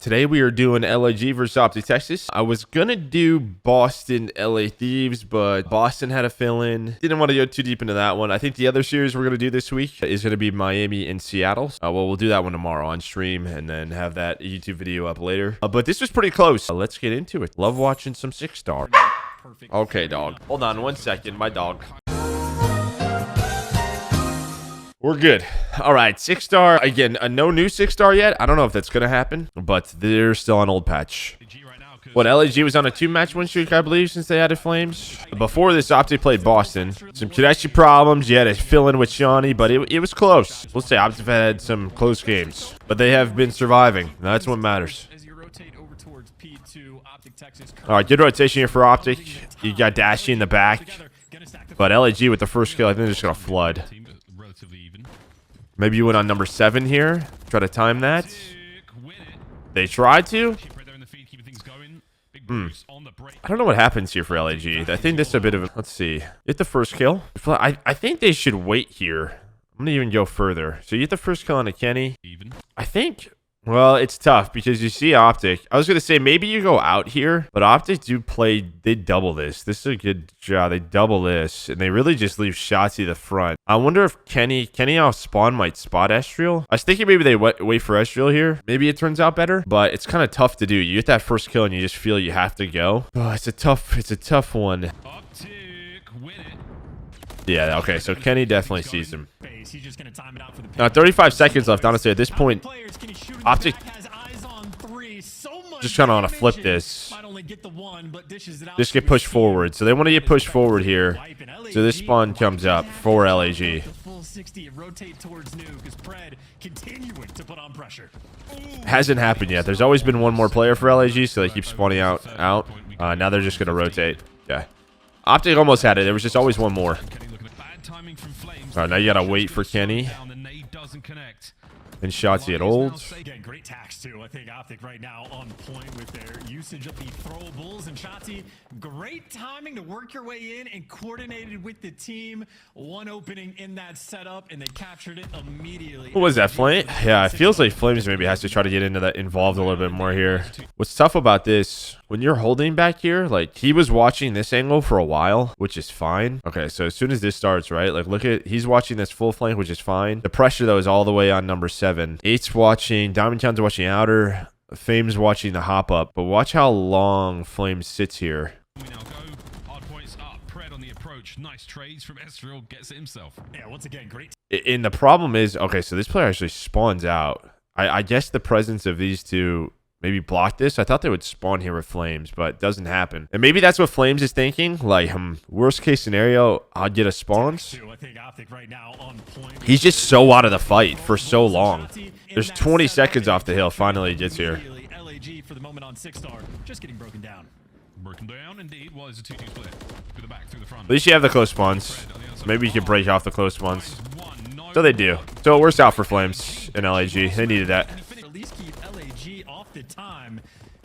Today we are doing LAG versus OpTic Texas. I was gonna do Boston LA Thieves, but Boston had a fill-in. Didn't want to go too deep into that one. I think the other series we're gonna do this week is gonna be Miami and Seattle. Well, we'll do that one tomorrow on stream and then have that YouTube video up later. But this was pretty close. Let's get into it. Love watching some 6-star. Okay, dog. Hold on 1 second, my dog. We're good. All right, 6-star. Again, no new 6-star yet. I don't know if that's going to happen, but they're still on old patch. What, LAG was on a 2-match win streak, I believe, since they added Flames. Before this, OpTic played Boston. Some Karachi problems. You had to fill in with Shawnee, but it was close. We'll say OpTic had some close games, but they have been surviving. That's what matters. All right, good rotation here for OpTic. You got Dashy in the back, but LAG with the first kill, I think they're just going to flood. Maybe you went on number 7 here. Try to time that. They tried to. I don't know what happens here for LAG. I think this is a bit of a... Let's see. Get the first kill. I think they should wait here. I'm going to even go further. So you get the first kill on a Kenny. I think... Well, it's tough because you see OpTic. I was going to say maybe you go out here, but OpTic do play, they double this. This is a good job. They double this, and they really just leave Shotzi the front. I wonder if Kenny off spawn might spot Estriel. I was thinking maybe they wait for Estriel here. Maybe it turns out better, but it's kind of tough to do. You get that first kill, and you just feel you have to go. Oh, it's a tough one. Yeah, okay, so Kenny definitely sees him. Now, 35 seconds left. Honestly, at this point, OpTic just trying to want to flip this. Just get pushed forward. So they want to get pushed forward here. So this spawn comes up for LAG. Hasn't happened yet. There's always been one more player for LAG, so they keep spawning out. Now they're just going to rotate. Yeah. OpTic almost had it. There was just always one more. All right, now you got to wait for Kenny. And Shotzi at old. Again, great tax too. I think OpTic right now on point with their usage of the throwables. And Shotzi, great timing to work your way in and coordinated with the team. One opening in that setup, and they captured it immediately. What was that, Flame? Yeah, it feels like Flames maybe has to try to get into that involved a little bit more here. What's tough about this, when you're holding back here, like he was watching this angle for a while, which is fine. Okay, so as soon as this starts, right, like look at, he's watching this full flank, which is fine. The pressure though is all the way on number 7. 8's watching, Diamond Town's watching outer, Fame's watching the hop up, but watch how long Flame sits here. We now go. Hardpoint's up. Pred on the approach. Nice trades from Estriel. Gets it himself. Yeah, once again, great. And the problem is, okay, so this player actually spawns out. I guess the presence of these two maybe block this. I thought they would spawn here with Flames, but it doesn't happen. And maybe that's what Flames is thinking. Like, worst case scenario, I'll get a spawns. He's just so out of the fight for so long. There's 20 seconds off the hill. Finally, he gets here. LAG for the moment on 6-star, just getting broken down. Broken down, indeed. Well, it's a 2-2 split. Through the back, through the front. At least you have the close spawns. So maybe you can break off the close spawns. So they do. So it works out for Flames in LAG. They needed that.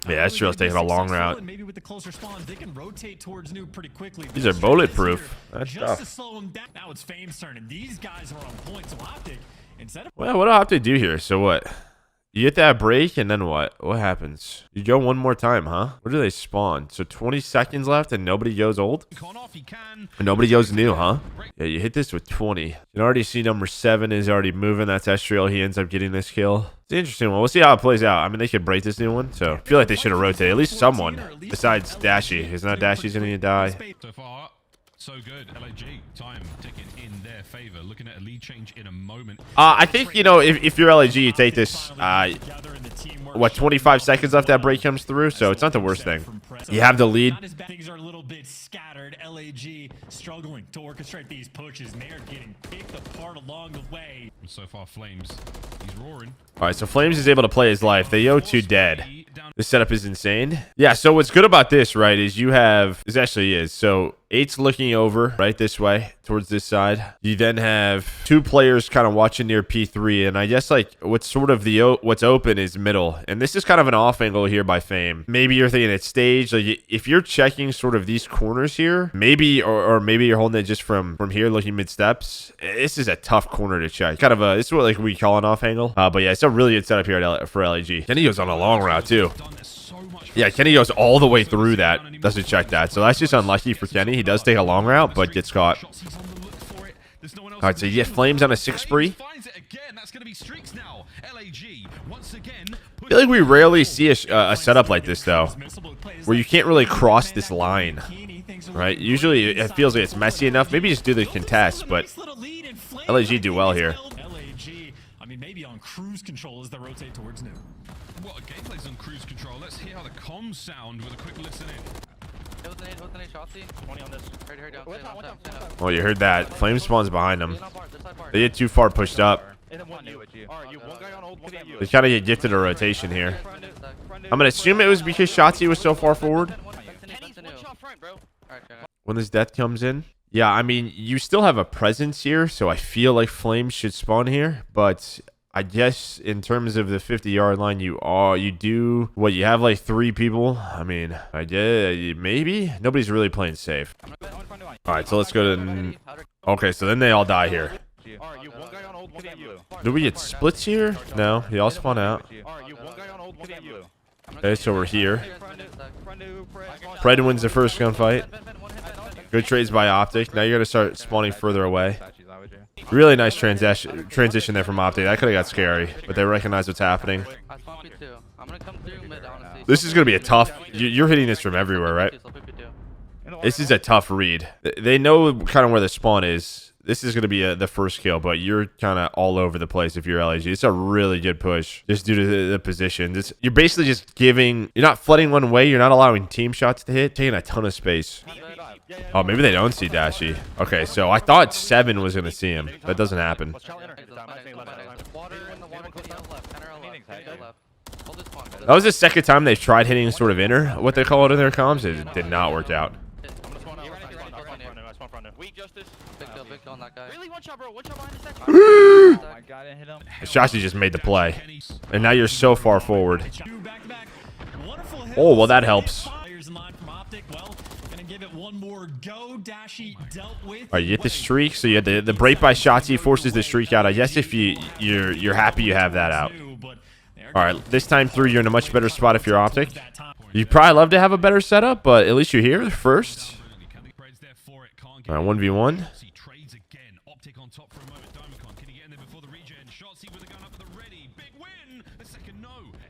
Yeah, Estriel's taking a long route. Maybe with the closer spawns, they can rotate towards new pretty quickly. These are bulletproof. That's tough. To slow them down. Now it's Fame's turn, and these guys are on point. So OpTic, instead of... Well, what do OpTic do here? So what? You get that break, and then what? What happens? You go one more time, huh? Where do they spawn? So 20 seconds left, and nobody goes old? And nobody goes new, huh? Yeah, you hit this with 20. You can already see number 7 is already moving. That's Estriel. He ends up getting this kill. It's an interesting one. We'll see how it plays out. I mean, they could break this new one, so I feel like they should have rotated. At least someone besides Dashy. It's not Dashy's going to die. So far, so good. LAG time ticking in their favor. Looking at a lead change in a moment. I think, you know, if you're LAG, you take this, what, 25 seconds left that break comes through, so it's not the worst thing. You have the lead. Things are a little bit scattered. LAG struggling to orchestrate these pushes. They're getting picked apart along the way. So far, Flames, he's roaring. All right, so Flames is able to play his life. They 0-2 dead. This setup is insane. Yeah, so what's good about this, right, is you have... This actually is. So 8's looking over right this way towards this side. You then have 2 players kind of watching near P3, and I guess like what's sort of what's open is middle, and this is kind of an off angle here by Fame. Maybe you're thinking it's staged. Like if you're checking sort of these corners here, maybe or maybe you're holding it just from here looking mid steps. This is a tough corner to check. Kind of this is what like we call an off angle. But yeah, it's a really good setup here for LAG. Kenny goes on a long route too. Yeah, Kenny goes all the way through that. Doesn't check that. So that's just unlucky for Kenny. He does take a long route, but gets caught. All right, so you get Flames on a 6 spree. I feel like we rarely see a setup like this, though, where you can't really cross this line, right? Usually it feels like it's messy enough. Maybe just do the contest, but LAG do well here. I mean, maybe on cruise control as they rotate towards new. What, gameplay's on cruise control. Let's hear how the comms sound with a quick listen in. Oh, you heard that. Flame spawns behind them. They get too far pushed up. They kind of get gifted a rotation here. I'm going to assume it was because Shotzi was so far forward. When this death comes in. Yeah, I mean, you still have a presence here, so I feel like Flames should spawn here, but I guess in terms of the 50-yard line, you do what you have like 3 people. I mean, I guess maybe nobody's really playing safe. All right, so let's go to. Okay, so then they all die here. Do we get splits here? No, they all spawn out. Okay, so we're here. Pred wins the first gunfight. Good trades by OpTic. Now you're gonna start spawning further away. Really nice transition there from OpTic. That could have got scary, but they recognize what's happening. This is going to be a tough... You're hitting this from everywhere, right? This is a tough read. They know kind of where the spawn is. This is going to be the first kill, but you're kind of all over the place if you're LAG. It's a really good push just due to the position. You're basically just giving... You're not flooding one way. You're not allowing team shots to hit. Taking a ton of space. Oh, maybe they don't see Dashy. Okay, so I thought 7 was going to see him. That doesn't happen. That was the second time they've tried hitting sort of inner, what they call it in their comms. It did not work out. Shashi just made the play. And now you're so far forward. Oh, well, that helps. Alright, you get the streak, so you had the break by Shotzi forces the streak out. I guess if you're happy you have that out. Alright, this time through you're in a much better spot if you're OpTic. You'd probably love to have a better setup, but at least you're here first. Alright, 1v1.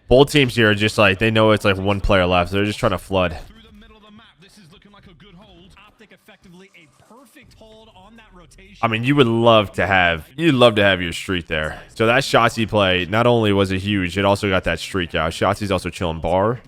Both teams here are just like, they know it's like 1 player left, so they're just trying to flood. I mean, you would love to have your streak there. So that Shotzi play, not only was it huge, it also got that streak out. Shotzi's also chilling bar.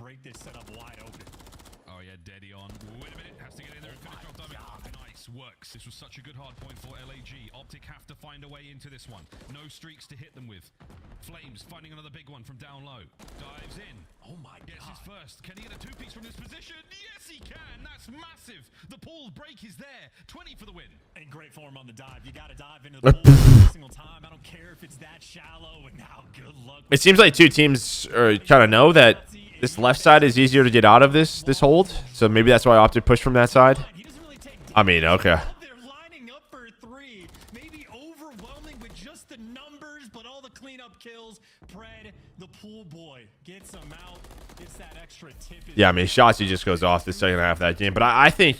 Oh yeah, Daddy on. Wait a minute, has to get in there and finish off Diamond. Nice works. This was such a good hard point for LAG. OpTic have to find a way into this one. No streaks to hit them with. Flames finding another big one from down low. Dives in. Oh my god. Gets his first. Can he get a 2-piece from this position? Yes, he can. That's massive. The pool break is there. 20 for the win. In great form on the dive. You got to dive into the pool every single time. I don't care if it's that shallow. And now, good luck. It seems like 2 teams kind of know that this left side is easier to get out of this hold. So maybe that's why OpTic pushed from that side. I mean, okay. Yeah, I mean, Shotzi just goes off the second half of that game. But I think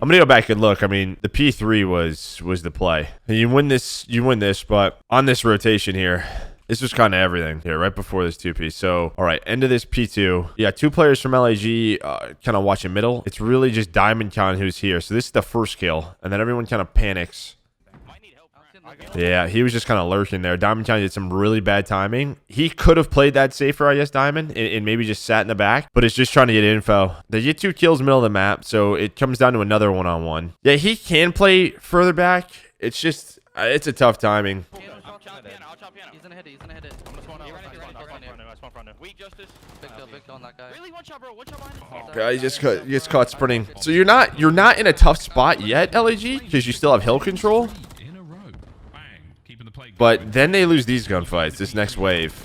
I'm gonna go back and look. I mean, the P3 was the play. You win this, but on this rotation here, this was kind of everything here right before this 2-piece. So, all right, end of this P2. Yeah, 2 players from LAG kind of watching middle. It's really just Diamond Con who's here. So this is the first kill, and then everyone kind of panics. Yeah, he was just kind of lurking there. Diamond Con did some really bad timing. He could have played that safer, I guess, Diamond, and maybe just sat in the back, but it's just trying to get info. They get 2 kills middle of the map, so it comes down to another one-on-one. Yeah, he can play further back. It's just, it's a tough timing. one front. Weak justice. Big kill on that guy. Really? One shot, bro. One shot behind. Okay, he just gets caught sprinting. So you're not in a tough spot yet, LAG, because you still have hill control. In a row. Bang. Keeping the play But going. then they lose these gunfights, this next wave.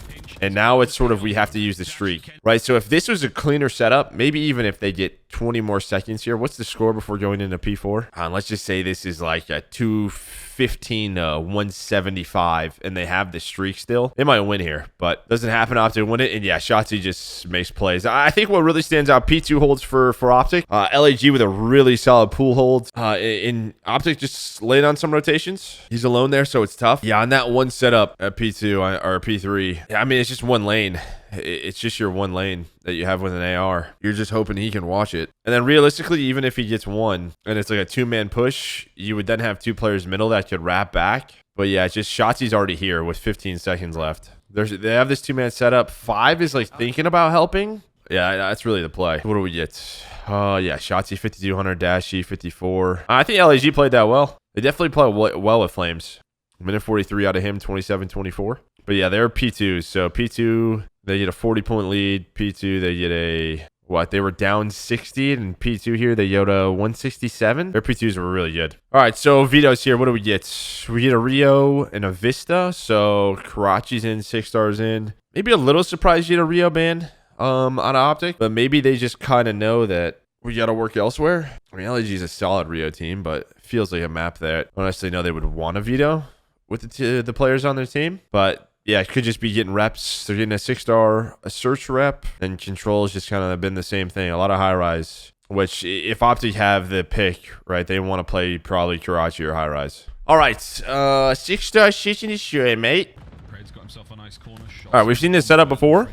And now it's sort of we have to use the streak, right? So if this was a cleaner setup, maybe even if they get 20 more seconds here, what's the score before going into P4? Let's just say this is like a 215 175, and they have the streak still. They might win here, but doesn't happen. OpTic win it, and yeah, Shotzi just makes plays. I think what really stands out, P2 holds for OpTic. LAG with a really solid pool hold. In OpTic just laid on some rotations. He's alone there, so it's tough. Yeah, on that one setup at P2 or P3, yeah, I mean, it's just one lane. It's just your one lane that you have with an AR. You're just hoping he can watch it. And then realistically, even if he gets one and it's like a two-man push, you would then have two players middle that could wrap back. But yeah, it's just Shotzi's already here with 15 seconds left. They have this two-man setup. 5 is like thinking about helping. Yeah, that's really the play. What do we get? Yeah, Shotzi 5200, Dashy 54. I think LAG played that well. They definitely played well with Flames. Minute 43 out of him, 27-24. But yeah, they're P2s. So P2, they get a 40-point lead. P2, they get a, what? They were down 60. And P2 here, they get a 167. Their P2s were really good. All right, so Veto's here. What do we get? We get a Rio and a Vista. So Karachi's in, 6 stars in. Maybe a little surprised you get a Rio ban on OpTic. But maybe they just kind of know that we got to work elsewhere. I mean, LAG's a solid Rio team, but it feels like a map that honestly know they would want a Veto with the players on their team. But yeah, it could just be getting reps. They're getting a 6-star, a search rep, and control has just kind of been the same thing. A lot of high rise, which if OpTic have the pick, right, they want to play probably Karachi or high rise. All right, 6-star shit in the shirt, mate. Pred's got himself a nice corner shot. All right, we've seen this setup before.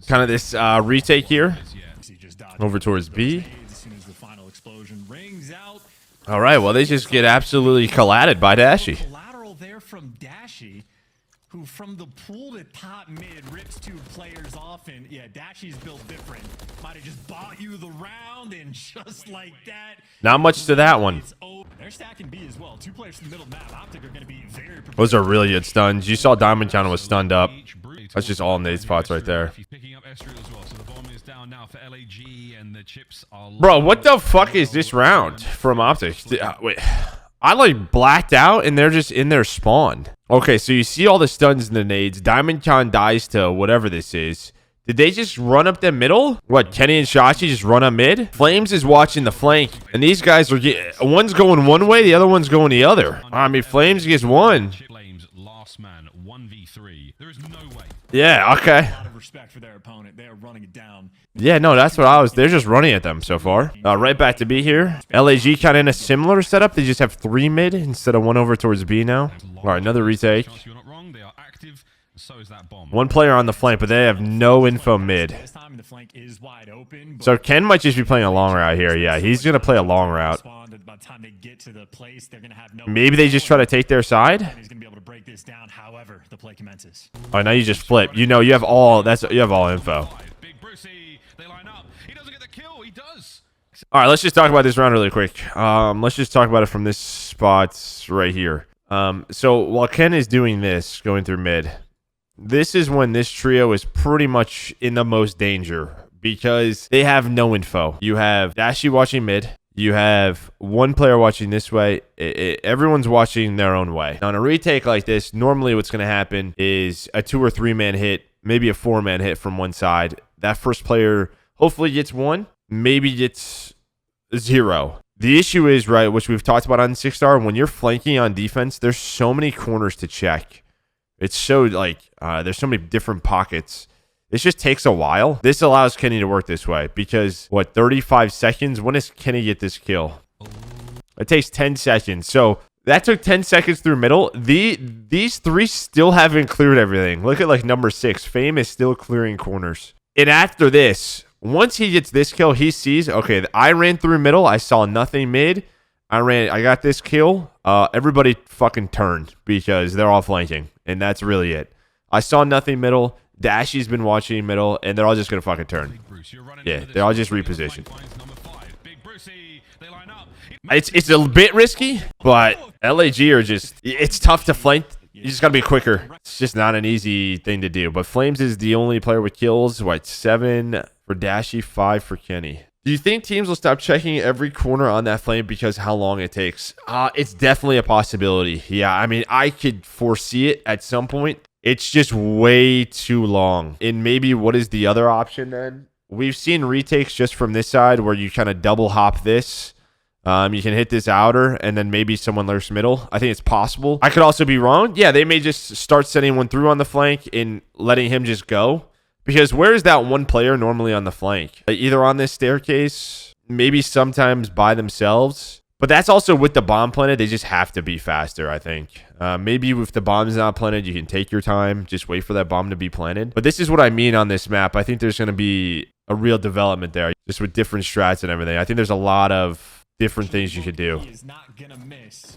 Kind of this retake here. Over towards B. All right, well, they just get absolutely collated by Dashy. Collateral there from Dashy, who from the pool to top mid rips 2 players off, and yeah, Dashy's built different. Might have just bought you the round, and just like that, Not much to that one. they're stacking B as well. 2 players from the middle map. OpTic are going to be very prepared. Those are really good stuns. You saw Diamond Counter was stunned up. That's just all nade spots right there. He's picking up Esriel as well, so the bomb is down now for LAG, and the chips are... Bro, what the fuck is this round from OpTic? Wait, I like blacked out and they're just in their spawn. Okay, so you see all the stuns and the nades. Diamond Con dies to whatever this is. Did they just run up the middle? What, Kenny and Shachi just run up mid? Flames is watching the flank, and these guys are one's going one way, the other one's going the other. I mean, Flames gets one. Flames, last man, 1v3. There is no way. Yeah, okay. A lot of respect for their opponent. They are running it down. Yeah, no, that's what I was. They're just running at them so far. Right back to B here. LAG kind of in a similar setup. They just have 3 mid instead of 1 over towards B now. All right, another retake. You're not wrong. They are active. So is that bomb. 1 player on the flank, but they have no info mid. This time the flank is wide open. So Ken might just be playing a long route here. Yeah, he's going to play a long route. By the time they get to the place, they're going to have no. Maybe they just try to take their side. He's going to be able to break this down. However, the play commences. Oh, now you just flip. You know, you have all info. Big Brucey, they line up. He doesn't get the kill. He does. All right, let's just talk about this round really quick. Let's just talk about it from this spot right here. So while Ken is doing this, going through mid, this is when this trio is pretty much in the most danger because they have no info. You have Dashy watching mid. You have 1 player watching this way. Everyone's watching their own way. On a retake like this, normally what's going to happen is a 2 or 3 man hit, maybe a 4-man hit from one side. That first player hopefully gets 1, maybe gets 0. The issue is, right, which we've talked about on 6-star, when you're flanking on defense, there's so many corners to check. It's so, like, there's so many different pockets. This just takes a while. This allows Kenny to work this way because, 35 seconds? When does Kenny get this kill? It takes 10 seconds. So that took 10 seconds through middle. These 3 still haven't cleared everything. Look at, like, number 6. Fame is still clearing corners. And after this, once he gets this kill, he sees, okay, I ran through middle. I saw nothing mid. I got this kill. Everybody fucking turned because they're all flanking. And that's really it. I saw nothing middle. Dashy's been watching middle, and they're all just going to fucking turn. Yeah, they're all just repositioned. It's a bit risky, but LAG are just... It's tough to flank You just got to be quicker. It's just not an easy thing to do. But Flames is the only player with kills. What, 7 for Dashy, 5 for Kenny. Do you think teams will stop checking every corner on that flame because how long it takes? It's definitely a possibility. Yeah, I mean, I could foresee it at some point. It's just way too long. And maybe what is the other option then? We've seen retakes just from this side where you kind of double hop this. You can hit this outer and then maybe someone lurks middle. I think it's possible. I could also be wrong. Yeah, they may just start sending one through on the flank and letting him just go. Because where is that one player normally on the flank? Either on this staircase, maybe sometimes by themselves. But that's also with the bomb planted. They just have to be faster, I think. Maybe if the bomb's not planted, you can take your time. Just wait for that bomb to be planted. But this is what I mean on this map. I think there's going to be a real development there. Just with different strats and everything. I think there's a lot of different things you could do.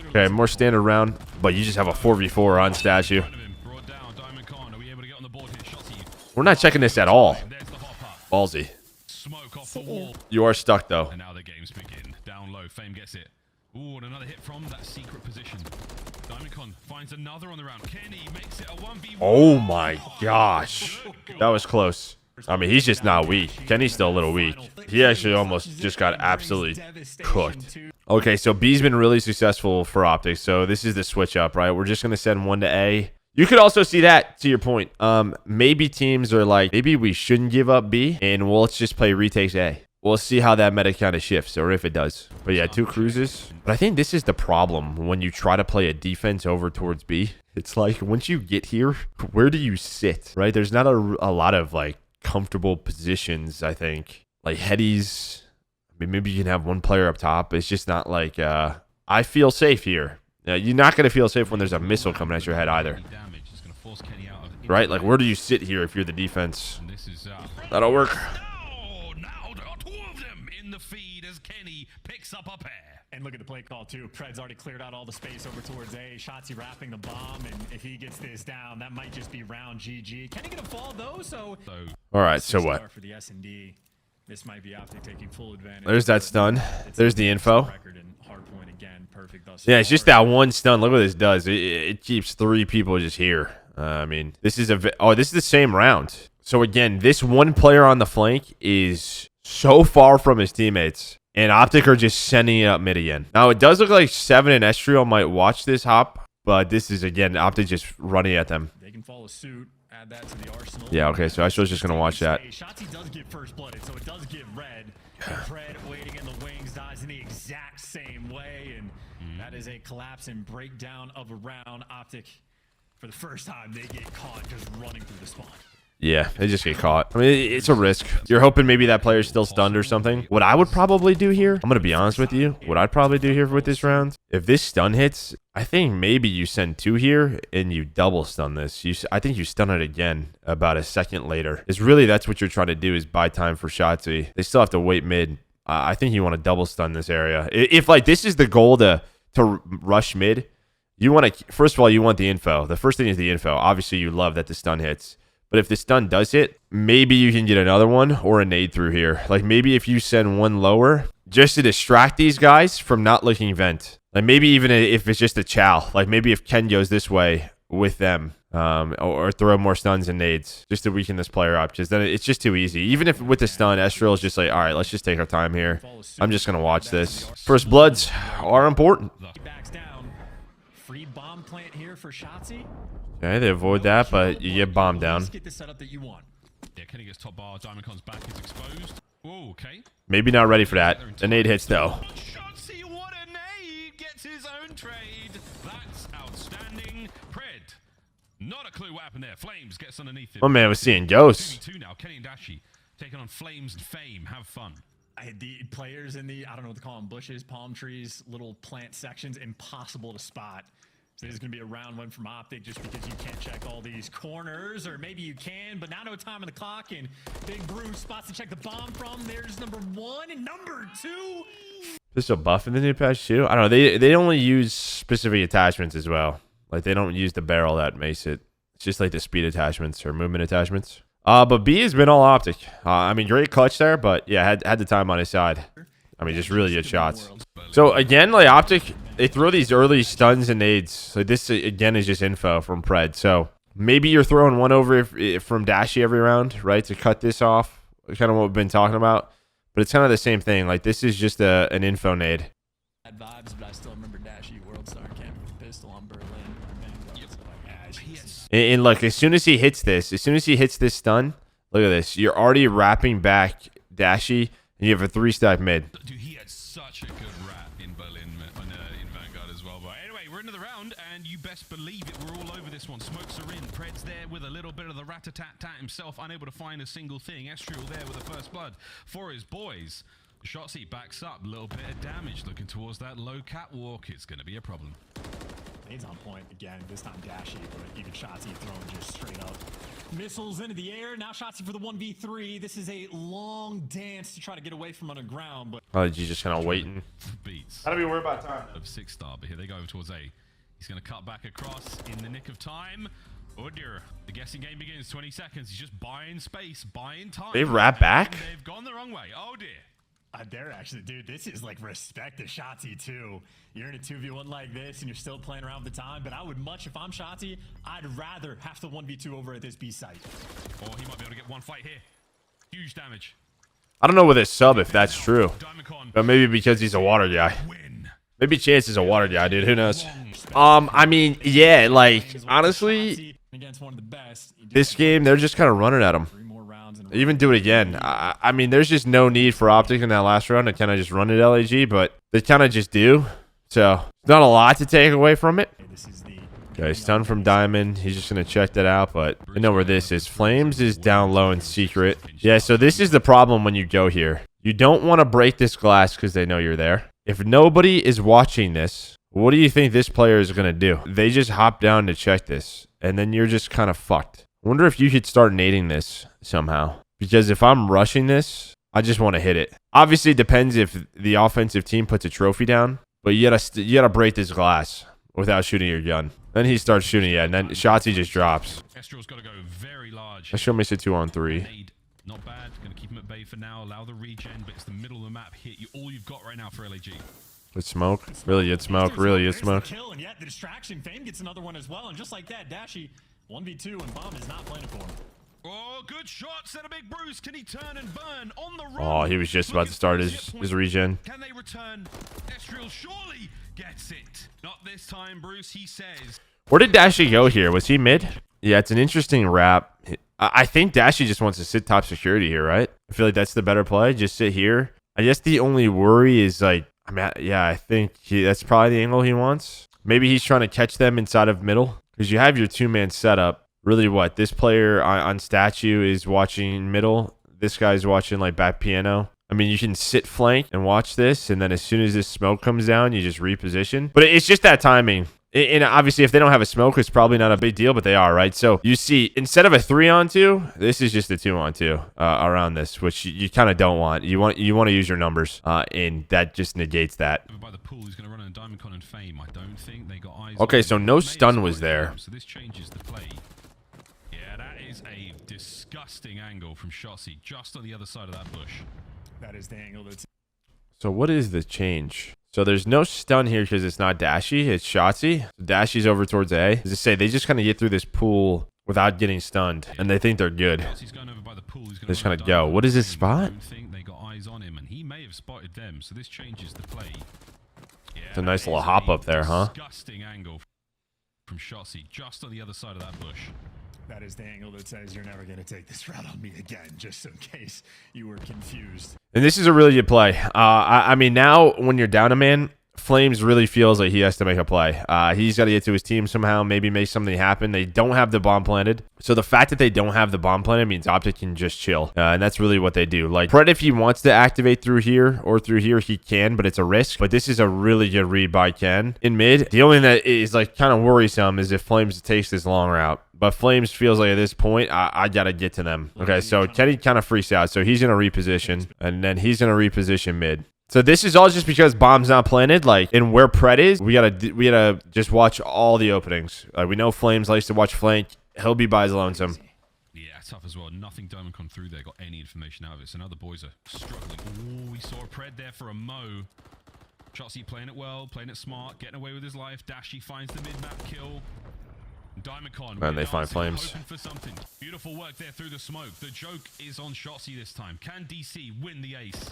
Okay, more standard round. But you just have a 4v4 on statue. We're not checking this at all. Ballsy. You are stuck though. And now the games begin. Down low, Fame gets it. Ooh, and another hit from that secret position. Diamondcon finds another on the round. Kenny makes it a 1v1. Oh my gosh. That was close. I mean, he's just not weak. Kenny's still a little weak. He actually almost just got absolutely cooked. Okay, so B's been really successful for OpTic. So this is the switch up, right? We're just going to send one to A. You could also see that, to your point. Maybe teams are like, maybe we shouldn't give up B, and let's just play retakes A. We'll see how that meta kind of shifts, or if it does. But yeah, 2 cruises. But I think this is the problem when you try to play a defense over towards B. It's like, once you get here, where do you sit, right? There's not a lot of, like, comfortable positions, I think. Like, headies. I mean, maybe you can have one player up top. It's just not like, I feel safe here. You're not going to feel safe when there's a missile coming at your head either. Right? Like, where do you sit here if you're the defense? That'll work. Now there are 2 of them in the feed as Kenny picks up a pair. And look at the play call too. Pred's already cleared out all the space over towards A. Shotzzy wrapping the bomb, and if he gets this down, that might just be round GG. Kenny gonna fall though, so all right, so what? For the SnD, this might be OpTic taking full advantage. There's that stun. There's the info. Hardpoint again, perfect thus yeah, it's just that one stun. Look what this does. It keeps 3 people just here. I mean, this is this is the same round. So again, this one player on the flank is so far from his teammates, and OpTic are just sending it up mid again. Now it does look like 7 and Estriel might watch this hop, but this is again OpTic just running at them. They can follow suit. Add that to the arsenal. Yeah, okay, so Estriel's just gonna watch that. Shotzzy does get first blooded, so it does get red. Pred waiting in the wings, dies in the exact same way, and that is a collapse and breakdown of a round. OpTic, for the first time, they get caught just running through the spawn. Yeah, they just get caught. I mean, it's a risk. You're hoping maybe that player's still stunned or something. What I would probably do here, I'm going to be honest with you, what I'd probably do here with this round, if this stun hits, I think maybe you send 2 here and you double stun this. I think you stun it again about a second later. It's really, that's what you're trying to do, is buy time for Shotzzy. They still have to wait mid. I think you want to double stun this area. If like this is the goal to rush mid, you want to, first of all, you want the info. The first thing is the info. Obviously, you love that the stun hits. But if the stun does hit, maybe you can get another one or a nade through here. Like maybe if you send one lower, just to distract these guys from not looking vent. Like maybe even if it's just a chow. Like maybe if Ken goes this way with them, or throw more stuns and nades just to weaken this player up. Just then it's just too easy. Even if with the stun, Estriel is just like, all right, let's just take our time here. I'm just gonna watch this. First bloods are important. Free bomb plant here for Shotzzy. Okay, they avoid that, but you get bombed down. Get the setup that you want. Yeah, Kenny gets top bar. Diamondcon's back is exposed. Whoa, okay. Maybe not ready for that. The nade hits though. Shotzzy, what a nade! Gets his own trade. That's outstanding. Pred, not a clue what happened there. Flames gets underneath it. Oh man, we're seeing ghosts. 2v2 now. Kenny and Dashi taking on Flames and Fame. Have fun. The players in the, I don't know what to call them, bushes, palm trees, little plant sections, impossible to spot. So this is going to be a round 1 from OpTic just because you can't check all these corners, or maybe you can, but now no time on the clock, and Big Bruce spots to check the bomb from. There's number 1 and number 2. This a buff in the new patch too? I don't know. They only use specific attachments as well. Like they don't use the barrel that makes it. It's just like the speed attachments or movement attachments. But B has been all OpTic. I mean, great clutch there, but yeah, had the time on his side. I mean, just really good shots. So again, like OpTic, they throw these early stuns and nades. So this again is just info from Pred. So maybe you're throwing one over from Dashy every round, right, to cut this off. Kind of what we've been talking about. But it's kind of the same thing. Like this is just an info nade. Bad vibes, but I still remember Dashy World Star camping with pistol on Berlin. And look, as soon as he hits this stun, look at this. You're already wrapping back Dashy, and you have a 3-stack mid. Dude, he had such a good wrap in Berlin, in Vanguard as well. But anyway, we're into the round, and you best believe it. We're all over this one. Smokes are in. Pred's there with a little bit of the rat-a-tat-tat himself, unable to find a single thing. Estriel there with the first blood for his boys. Shotzzy backs up, a little bit of damage, looking towards that low catwalk. It's going to be a problem. Nades on point again, this time Dashy, but even Shotzzy throwing just straight up missiles into the air. Now Shotzzy for the 1v3. This is a long dance to try to get away from underground, but Oh, you just kind of waiting. Beats. How do we worry about time? Of 6-star, but here they go over towards A. He's going to cut back across in the nick of time. Oh dear. The guessing game begins. 20 seconds. He's just buying space, buying time. They wrap back? And they've gone the wrong way. Oh dear. they're actually, dude, this is like respect to Shotzzy too. You're in a 2v1 like this and you're still playing around with the time, but I would much, if I'm Shotzzy, I'd rather have to 1v2 over at this B site. Or he might be able to get one fight here. Huge damage. I don't know with his sub if that's true, but maybe because he's a water guy. Maybe Chance is a water guy, dude. Who knows? I mean, yeah, like honestly, against one of the best, this game they're just kind of running at him. Even do it again. I mean, there's just no need for OpTic in that last round to kind of just run it LAG, but they kind of just do. So not a lot to take away from it. Okay, stun from Diamond. He's just going to check that out, but I know where this is. Flames is down low in secret. Yeah, so this is the problem when you go here. You don't want to break this glass because they know you're there. If nobody is watching this, what do you think this player is going to do? They just hop down to check this, and then you're just kind of fucked. I wonder if you could start nading this somehow. Because if I'm rushing this, I just want to hit it. Obviously, it depends if the offensive team puts a trophy down, but you gotta break this glass without shooting your gun. Then he starts shooting, yeah, and then Shotzzy just drops. Estriel's got to go very large. Let's show me a 2-on-3. Not bad. Going to keep him at bay for now. Allow the regen, but it's the middle of the map hit. All you've got right now for LAG. Good smoke. Really good smoke. Really good smoke. Kill, and yet the distraction. Fame gets another one as well, and just like that, Dashy 1v2, and Bomb is not playing it for him. Oh, good shots and a big bruise. Can he turn and burn on the run? Oh, he was just about to start his regen. Can they return? Estriel surely gets it. Not this time, Bruce, he says. Where did Dashy go here? Was he mid? Yeah, it's an interesting wrap. I think Dashy just wants to sit top security here, right? I feel like that's the better play. Just sit here. I guess the only worry is like, I mean, yeah, I think that's probably the angle he wants. Maybe he's trying to catch them inside of middle because you have your two-man setup. Really what? This player on statue is watching middle. This guy's watching like back piano. I mean, you can sit flank and watch this, and then as soon as this smoke comes down, you just reposition. But it's just that timing. And obviously, if they don't have a smoke, it's probably not a big deal, but they are, right? So you see, instead of a 3-on-2, this is just a 2-on-2 around this, which you kind of don't want. You want to use your numbers, and that just negates that. By the pool, he's going to run on Diamond Con and Fame. I don't think they got eyes. Okay, so no stun was there. So this changes the play. Yeah, that is a disgusting angle from Shotzzy, just on the other side of that bush. That is the angle that's. So what is the change? So there's no stun here because it's not Dashy, it's Shotzzy. Dashy's over towards A. As I say, they just kind of get through this pool without getting stunned, and they think they're good. They just kind of go. What is this spot? I don't think they got eyes on him, and he may have spotted them, so this changes the play. Yeah, it's a nice little hop up there, huh? Disgusting angle from Shotzzy, just on the other side of that bush. That is the angle that says you're never going to take this route on me again, just in case you were confused. And this is a really good play. I mean, now when you're down a man, Flames really feels like he has to make a play. He's got to get to his team somehow, maybe make something happen. They don't have the bomb planted. So the fact that they don't have the bomb planted means OpTic can just chill. And that's really what they do. Like, Pred, if he wants to activate through here or through here, he can, but it's a risk. But this is a really good read by Ken. In mid, the only thing that is like kind of worrisome is if Flames takes this long route. But Flames feels like at this point, I got to get to them. Okay, so Kenny kind of freaks out. So he's going to reposition, and then he's going to reposition mid. So this is all just because bomb's not planted. Like, and where Pred is, we gotta just watch all the openings. We know Flames likes to watch flank. He'll be by his lonesome. Yeah, tough as well. Nothing Diamond come through there. Got any information out of it. So now the boys are struggling. Oh, we saw a Pred there for a Mo. Shotzi playing it well, playing it smart, getting away with his life. Dashy finds the mid-map kill. Diamond And they find flames. hoping for something. Beautiful work there through the smoke. The joke is on Shotzi this time. Can DC win the ace?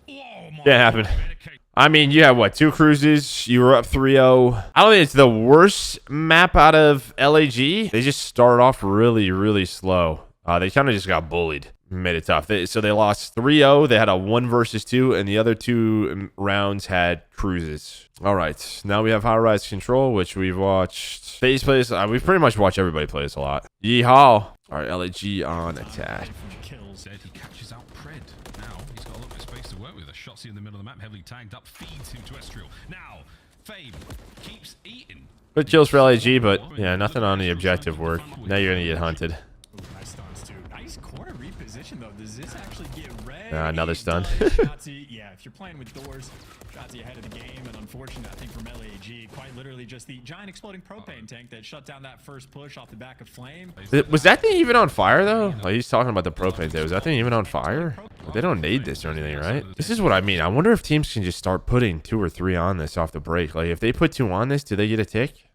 Oh my Didn't happen. God. I mean, you had what, 2 cruises? You were up 3-0. I don't think it's the worst map out of LAG. They just started off really, really slow. They kind of just got bullied. Made it tough. So they lost 3-0. They had a 1 versus 2, and the other 2 rounds had cruises. All right. Now we have Highrise Control, which we've watched. FaZe plays. We've pretty much watched everybody play this a lot. Yeehaw. All right, LAG on attack. Kills. He catches out Pred. Now he's got a little bit of space to work with. A Shotzi in the middle of the map, heavily tagged up, feeds him to Estriel. Now, Fame keeps eating. Good kills for LAG, but yeah, nothing on the objective work. Now you're going to get hunted. Ooh, nice stuns too. Nice corner reposition though. Does this actually get red? Another stun. Shotzi, yeah, if you're playing with doors, Shotzi ahead of the game, and unfortunate, I think, from LAG, quite literally just the giant exploding propane tank that shut down that first push off the back of Flame. Was that thing even on fire, though? Like, he's talking about the propane tank. Was that thing even on fire? Like, they don't need this or anything, right? This is what I mean. I wonder if teams can just start putting 2 or 3 on this off the break. Like, if they put 2 on this, do they get a tick?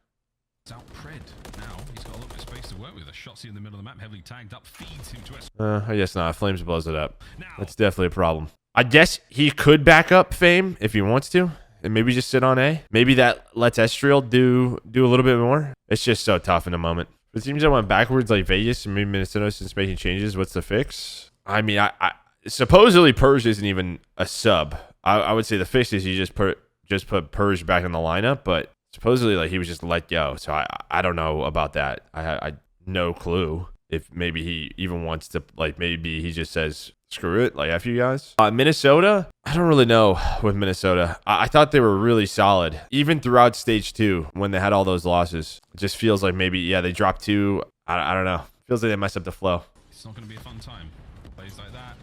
It's out Pred. Now he's got a little bit of space to work with. A Shotzi in the middle of the map, heavily tagged up, feeds him to Estriel. I guess not. Flames blows it up. That's definitely a problem. I guess he could back up Fame if he wants to, and maybe just sit on A. Maybe that lets Estriel do a little bit more. It's just so tough in the moment. For teams that went backwards like Vegas and maybe Minnesota since making changes, what's the fix? I mean, I supposedly Purge isn't even a sub. I would say the fix is you just put Purge back in the lineup, but supposedly like he was just let go. So I don't know about that. I no clue if maybe he even wants to, like, maybe he just says screw it, like F you guys. Minnesota, I don't really know with Minnesota. I thought they were really solid even throughout stage 2 when they had all those losses. It just feels like maybe, yeah, they dropped 2. I don't know. Feels like they messed up the flow. It's not going to be a fun time. Plays like that.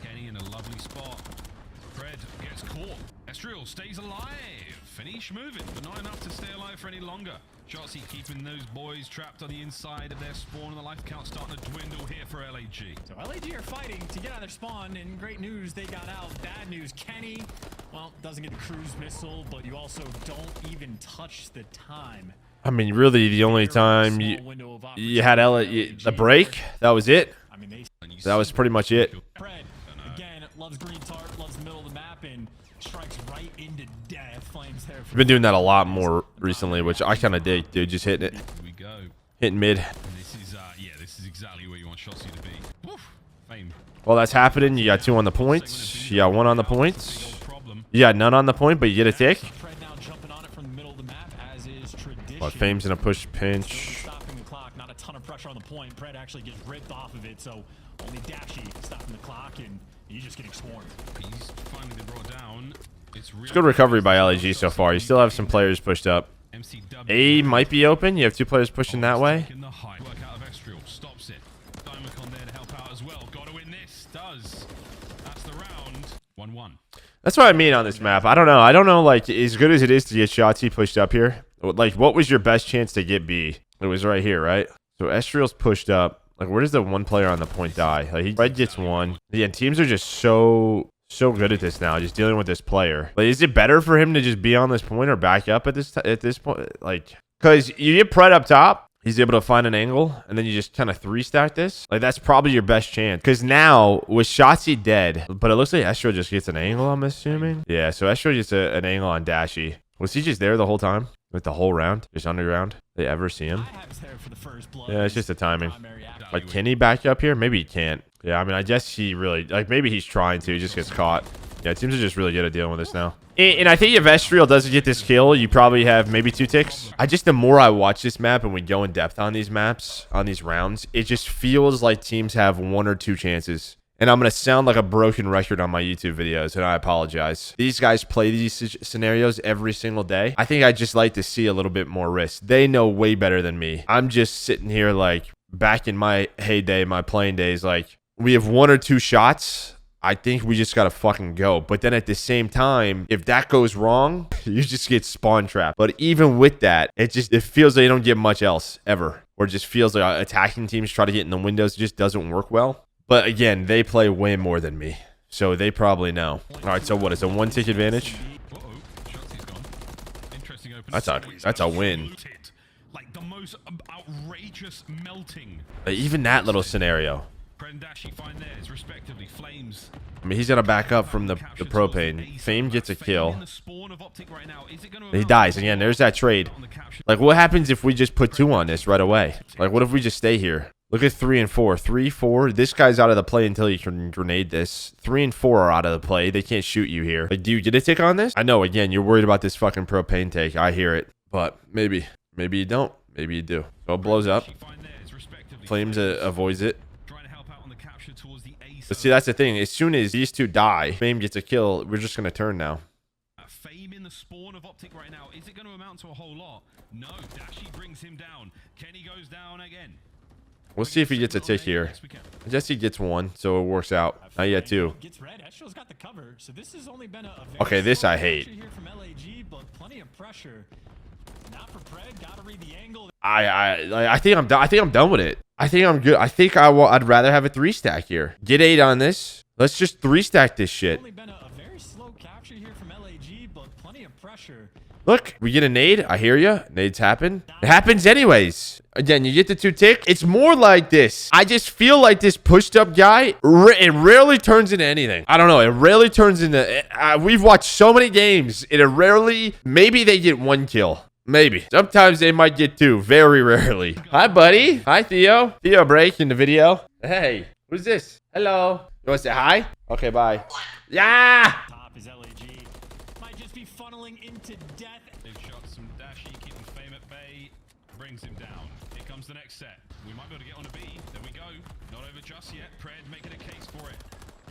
Kenny in a lovely spot. Fred gets caught. Estriel stays alive. Finish moving, but not enough to stay alive for any longer. Shotzi keeping those boys trapped on the inside of their spawn, and the life count starting to dwindle here for LAG. So LAG are fighting to get out of their spawn, and great news, they got out. Bad news, Kenny, well, doesn't get the cruise missile, but you also don't even touch the time. I mean, really, the only time you had the break, that was it. I mean, That was pretty much it. Fred, again, loves green tart, loves the middle of the map, and strikes right into death. Flames there. I've been doing that a lot more recently, which I kind of dig, dude. Just hitting it. Here we go. Hitting mid. And this is, yeah, this is exactly where you want Shotzi to be. Woof. Fame. While that's happening, you got 2 on the points. You got 1 on the points. You got none on the point, but you get a tick. Fred now jumping on it from the middle of the map, as is tradition. Well, Fame's in a push pinch. Stopping the clock, not a ton of pressure on the point. Pred actually gets ripped off of it, so only Dashy stopping the clock, and he's just getting swarmed. He's finally been brought down. It's good recovery by LAG so far. You still have some players pushed up. A might be open. You have 2 players pushing that way. Work out of Estriel, stops it. Diamond there to help out as well. Got to win this. Does. That's the round. 1-1. That's what I mean on this map. I don't know. I don't know, like, as good as it is to get Shotzi pushed up here. Like, what was your best chance to get B? It was right here, right? So Estriel's pushed up. Like, where does the 1 player on the point die? Like, Red gets 1. Yeah, and teams are just so good at this now, just dealing with this player. Like, is it better for him to just be on this point or back up at this point? Like, because you get Pred up top, he's able to find an angle, and then you just kind of 3-stack this. Like, that's probably your best chance. Because now, with Shotzi dead, but it looks like Estriel just gets an angle, I'm assuming. Yeah, so Estriel gets an angle on Dashy. Was he just there the whole time? Like, the whole round? Just underground? They ever see him? Yeah, it's just the timing. Like, can he back up here? Maybe he can't. Yeah, I mean, I guess he really, like, maybe he's trying to. He just gets caught. Yeah, teams are just really good at dealing with this now. And I think if Estriel doesn't get this kill, you probably have maybe 2 ticks. The more I watch this map and we go in depth on these maps, on these rounds, it just feels like teams have 1 or 2 chances. And I'm going to sound like a broken record on my YouTube videos, and I apologize. These guys play these scenarios every single day. I think I'd just like to see a little bit more risk. They know way better than me. I'm just sitting here like back in my heyday, my playing days, like we have 1 or 2 shots. I think we just got to fucking go. But then at the same time, if that goes wrong, you just get spawn trapped. But even with that, it feels like you don't get much else ever. Or it just feels like attacking teams try to get in the windows. It just doesn't work well. But again, they play way more than me. So they probably know. All right, so what is a 1-tick advantage? Uh-oh, Shotzi's gone. Interesting open. That's a win. Like the most outrageous melting. Even that little scenario. Pred and Dashi find theirs respectively. Flames. I mean, he's got to back up from the propane. Fame gets a kill. He dies. Again, there's that trade. Like, what happens if we just put 2 on this right away? Like, what if we just stay here? Look at 3 and 4. 3, 4. This guy's out of the play until you can grenade this. 3 and 4 are out of the play. They can't shoot you here. Like, do you get a tick on this? I know, again, you're worried about this fucking propane take. I hear it. But maybe. Maybe you don't. Maybe you do. So it blows up. Flames avoids it. But see, that's the thing. As soon as these 2 die, Fame gets a kill. We're just going to turn now. Fame in the spawn of OpTic right now. Is it going to amount to a whole lot? No. Dashi brings him down. Kenny goes down again. We'll see if he gets a tick here. I guess he gets 1, so it works out. Not yet 2. Okay, this I hate. I think I'm done. I think I'm done with it. I think I'm good. I think I'd rather have a 3-stack here. Get 8 on this. Let's just 3-stack this shit. Look, we get a nade. I hear you. Nades happen. It happens anyways. Again, you get the 2 tick. It's more like this. I just feel like this pushed up guy, it rarely turns into anything. I don't know. It rarely turns into... we've watched so many games. It rarely... Maybe they get 1 kill. Maybe. Sometimes they might get 2. Very rarely. Hi, buddy. Hi, Theo. Theo break in the video. Hey, who's this? Hello. You want to say hi? Okay, bye. Yeah. Top is LAG. Might just be funneling into death. Big shots from Dashi, keeping Fame at bay. Brings him down. Here comes the next set. We might be able to get on a B. There we go. Not over just yet. Pred making a case for it.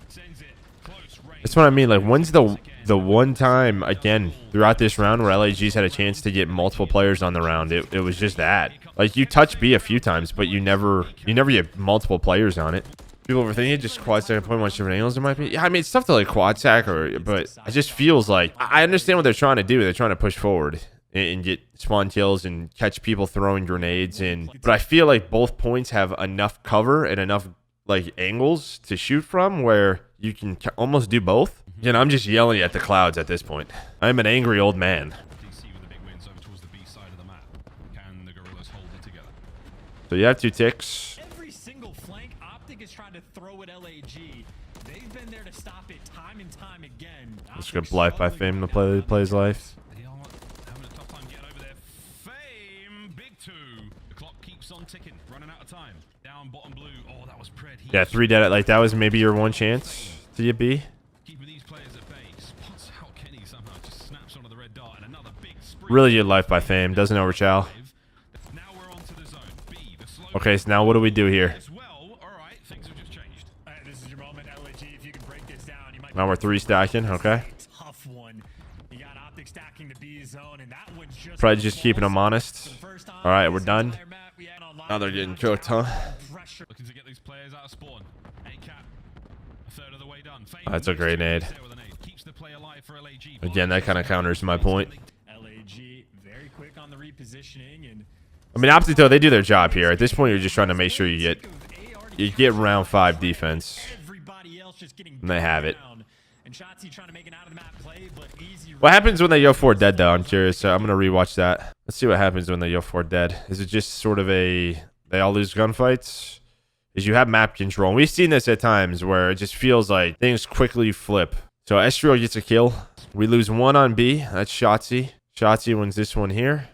Sends it. Close range. That's what I mean. Like, when's the one time, again, throughout this round where LAG's had a chance to get multiple players on the round? It was just that. Like, you touch B a few times, but you never get multiple players on it. People overthink it, just quad stack point, much different angles it might be. Yeah, I mean, it's tough to like quad stack, but it just feels like I understand what they're trying to do. They're trying to push forward and get spawn kills and catch people throwing grenades in. But I feel like both points have enough cover and enough like angles to shoot from where you can almost do both. And I'm just yelling at the clouds at this point. I'm an angry old man. So you have 2 ticks. Every single flank, OpTic is trying to throw at LAG. They've been there to stop it time and time again. Let's go life by Fame to play his life. They are having a tough time getting over there. Fame, big 2. The clock keeps on ticking, running out of time. Down bottom blue. Oh, that was Pred. Yeah, 3 dead. Like that was maybe your 1 chance to get B. Keeping these players at bay. Spots out Kenny somehow. Just snaps onto the red dot and another big spree. Really good life by Fame. Doesn't overchow. Now we're onto the zone. B, the slow. Okay, so now what do we do here? As well. All right, things have just changed. This is your moment, LAG. If you can break this down, you might. Now we're 3 stacking. Okay. Tough one. You got OpTic stacking the B zone, and that one's just. Probably just keeping them honest. All right, we're done. Now they're getting cooked, huh? Looking to get these players out of spawn. A-cap. A third of the way done. That's a great nade. Keeps the play alive for LAG. Again, that kind of counters my point. LAG very quick on the repositioning, and I mean, OpTic though, they do their job here. At this point, you're just trying to make sure you get round 5 defense. everybody else just getting And they have it. down. And Shotzi trying to make an out of the map play, but easy. What happens when they go 4 dead though? I'm curious. I'm gonna rewatch that. Let's see what happens when they go 4 dead. Is it just sort of they all lose gunfights? Is you have map control. And we've seen this at times where it just feels like things quickly flip. So Estrio gets a kill. We lose 1 on B. That's Shotzi. Shotzi wins this one here.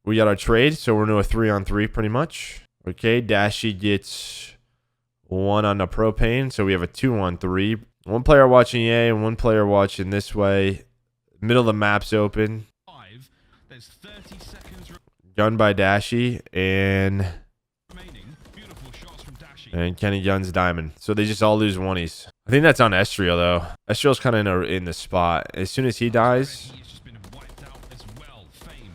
We got our trade, so we're into a 3-on-3 pretty much. Okay, Dashi gets 1 on the propane, so we have a 2-on-3. 1 player watching A and 1 player watching this way. Middle of the map's open. There's 30 seconds Gun by Dashi and remaining. Beautiful shots from Dashi. And Kenny guns Diamond. So they just all lose 1s. I think that's on Estrio though. Estrio's kind of in the spot. As soon as he dies, He's just been wiped out as well. Fame.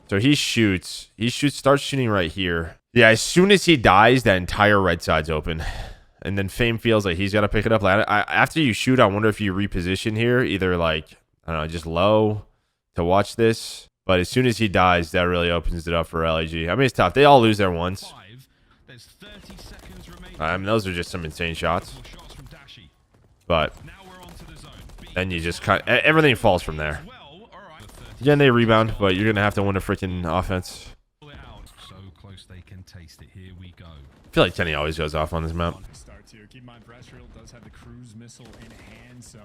so he shoots. Starts shooting right here. Yeah, as soon as he dies, that entire right side's open. And then Fame feels like he's got to pick it up. Like, after you shoot, I wonder if you reposition here. Either like, I don't know, just low to watch this. But as soon as he dies, that really opens it up for LAG. I mean, it's tough. They all lose their ones. There's 30 seconds remaining. I mean, those are just some insane shots. Shots from Dashi. But Now we're on to the zone. then you just cut. Everything falls from there. Well, all right. Again, they rebound, but you're gonna have to win a freaking offense. Pull it out. So close they can taste it. Here we go. I feel like Kenny always goes off on this map. Starts here. Keep in mind, Terrestrial does have the cruise missile in hand, so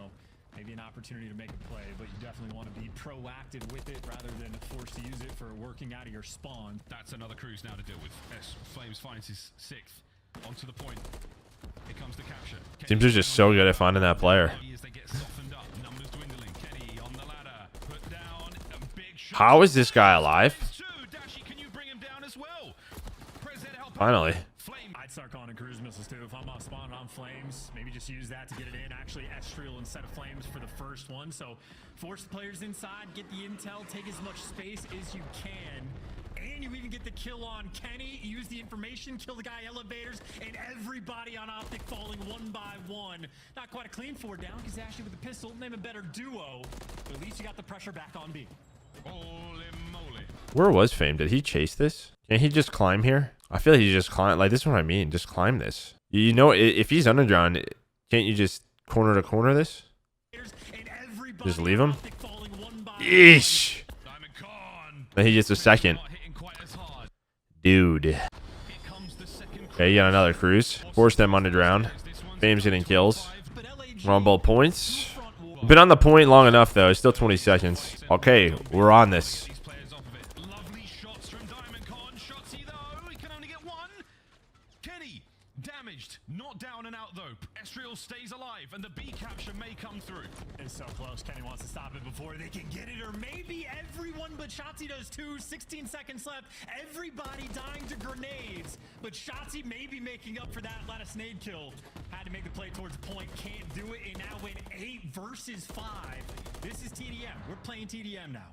maybe an opportunity to make a play, but you definitely want to be proactive with it rather than forced to use it for working out of your spawn. That's another cruise now to deal with. S Flames finds his 6th. Onto the point. Here comes the capture. Teams are just so good at finding that player. As they get softened up, numbers dwindling. Kenny on the ladder, put down a big shot. How is this guy alive? Dashy, can you bring him down as well? Prez Ed help. Finally. Flame. I'd start calling cruise missiles too. If I'm on spawn and on flames, maybe just use that to get it in. Actually, Estriel instead of flames for the first one. So force the players inside, get the intel, take as much space as you can. And you even get the kill on Kenny. Use the information, kill the guy elevators, and everybody on OpTic falling one by one. Not quite a clean 4 down because Ashley with the pistol, name a better duo. But at least you got the pressure back on B. Holy moly. Where was Fame? Did he chase this? Can't he just climb here? I feel like he just climb. Like, this is what I mean. Just climb this. You know, if he's underground, can't you just corner to corner this? Just leave him? Yeesh. Diamond Con. Then he gets a second. Not hitting quite as hard. Dude. Here comes the second Okay, you got another cruise. Force them underground. Fame's getting kills. We're on both points. Been on the point long enough, though. It's still 20 seconds. Okay, we're on this. These players off of it. Lovely shots from Diamond Con. Shotsy though. He can only get one. Kenny damaged. Not down and out though. Estriel stays alive and the B capture may come through. It's so close. Kenny wants to stop it before they can get it, or maybe everyone but Shotzi does too. 16 seconds left. Everybody dying to grenades, but Shotzi may be making up for that last SnD kill. Had to make the play towards point, can't do it, and now win 8 versus 5. This is TDM. We're playing TDM now.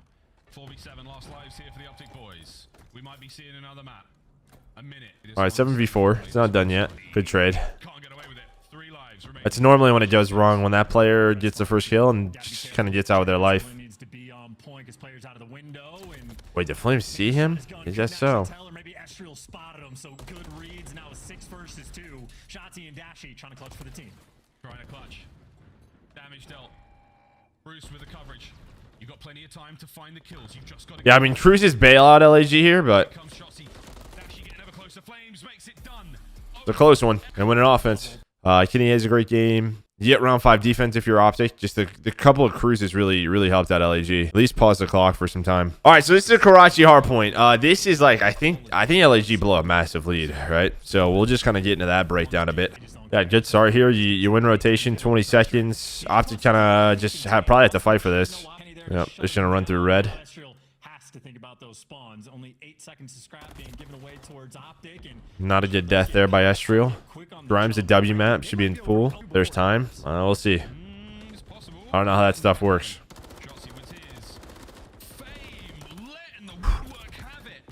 4v7 last lives here for the OpTic boys. We might be seeing another map. A minute. All right, 7v4. It's not done yet. Good trade. Can't get away with it. 3 lives remain. That's normally when it goes wrong, when that player gets the first kill and just kind of gets out of their life. Needs to be on point because players out of the window, and Wait, did Flames see him? Is that so? or maybe Estriel spotted him, so good reads. Now a 6 versus 2. Shotzi and Dashy trying to clutch for the team. Trying to clutch. Damage dealt. Bruce with the coverage. You've got plenty of time to find the kills. You've just got to Yeah, I mean, Cruz's bailout LAG here, but comes Shotsy. Dashy getting ever closer. Flames makes it done. it's a close one. And win an offense. Kenny has a great game. You get round 5 defense if you're OpTic. Just the couple of cruises really helped out LAG. At least pause the clock for some time. All right, so this is a Karachi Hardpoint. This is like, I think LAG blew a massive lead, right? So we'll just kind of get into that breakdown a bit. Yeah, good start here. You win rotation, 20 seconds. OpTic kind of just probably have to fight for this. Yep, just gonna run through red. Estriel has to think about those spawns. Only 8 seconds to scrap being given away towards OpTic, and Not a good death there by Estriel. Grimes a W map. Should be in full. There's time. We'll see. It's possible. I don't know how that stuff works. Shotsy with his. Fame letting the woodwork have it.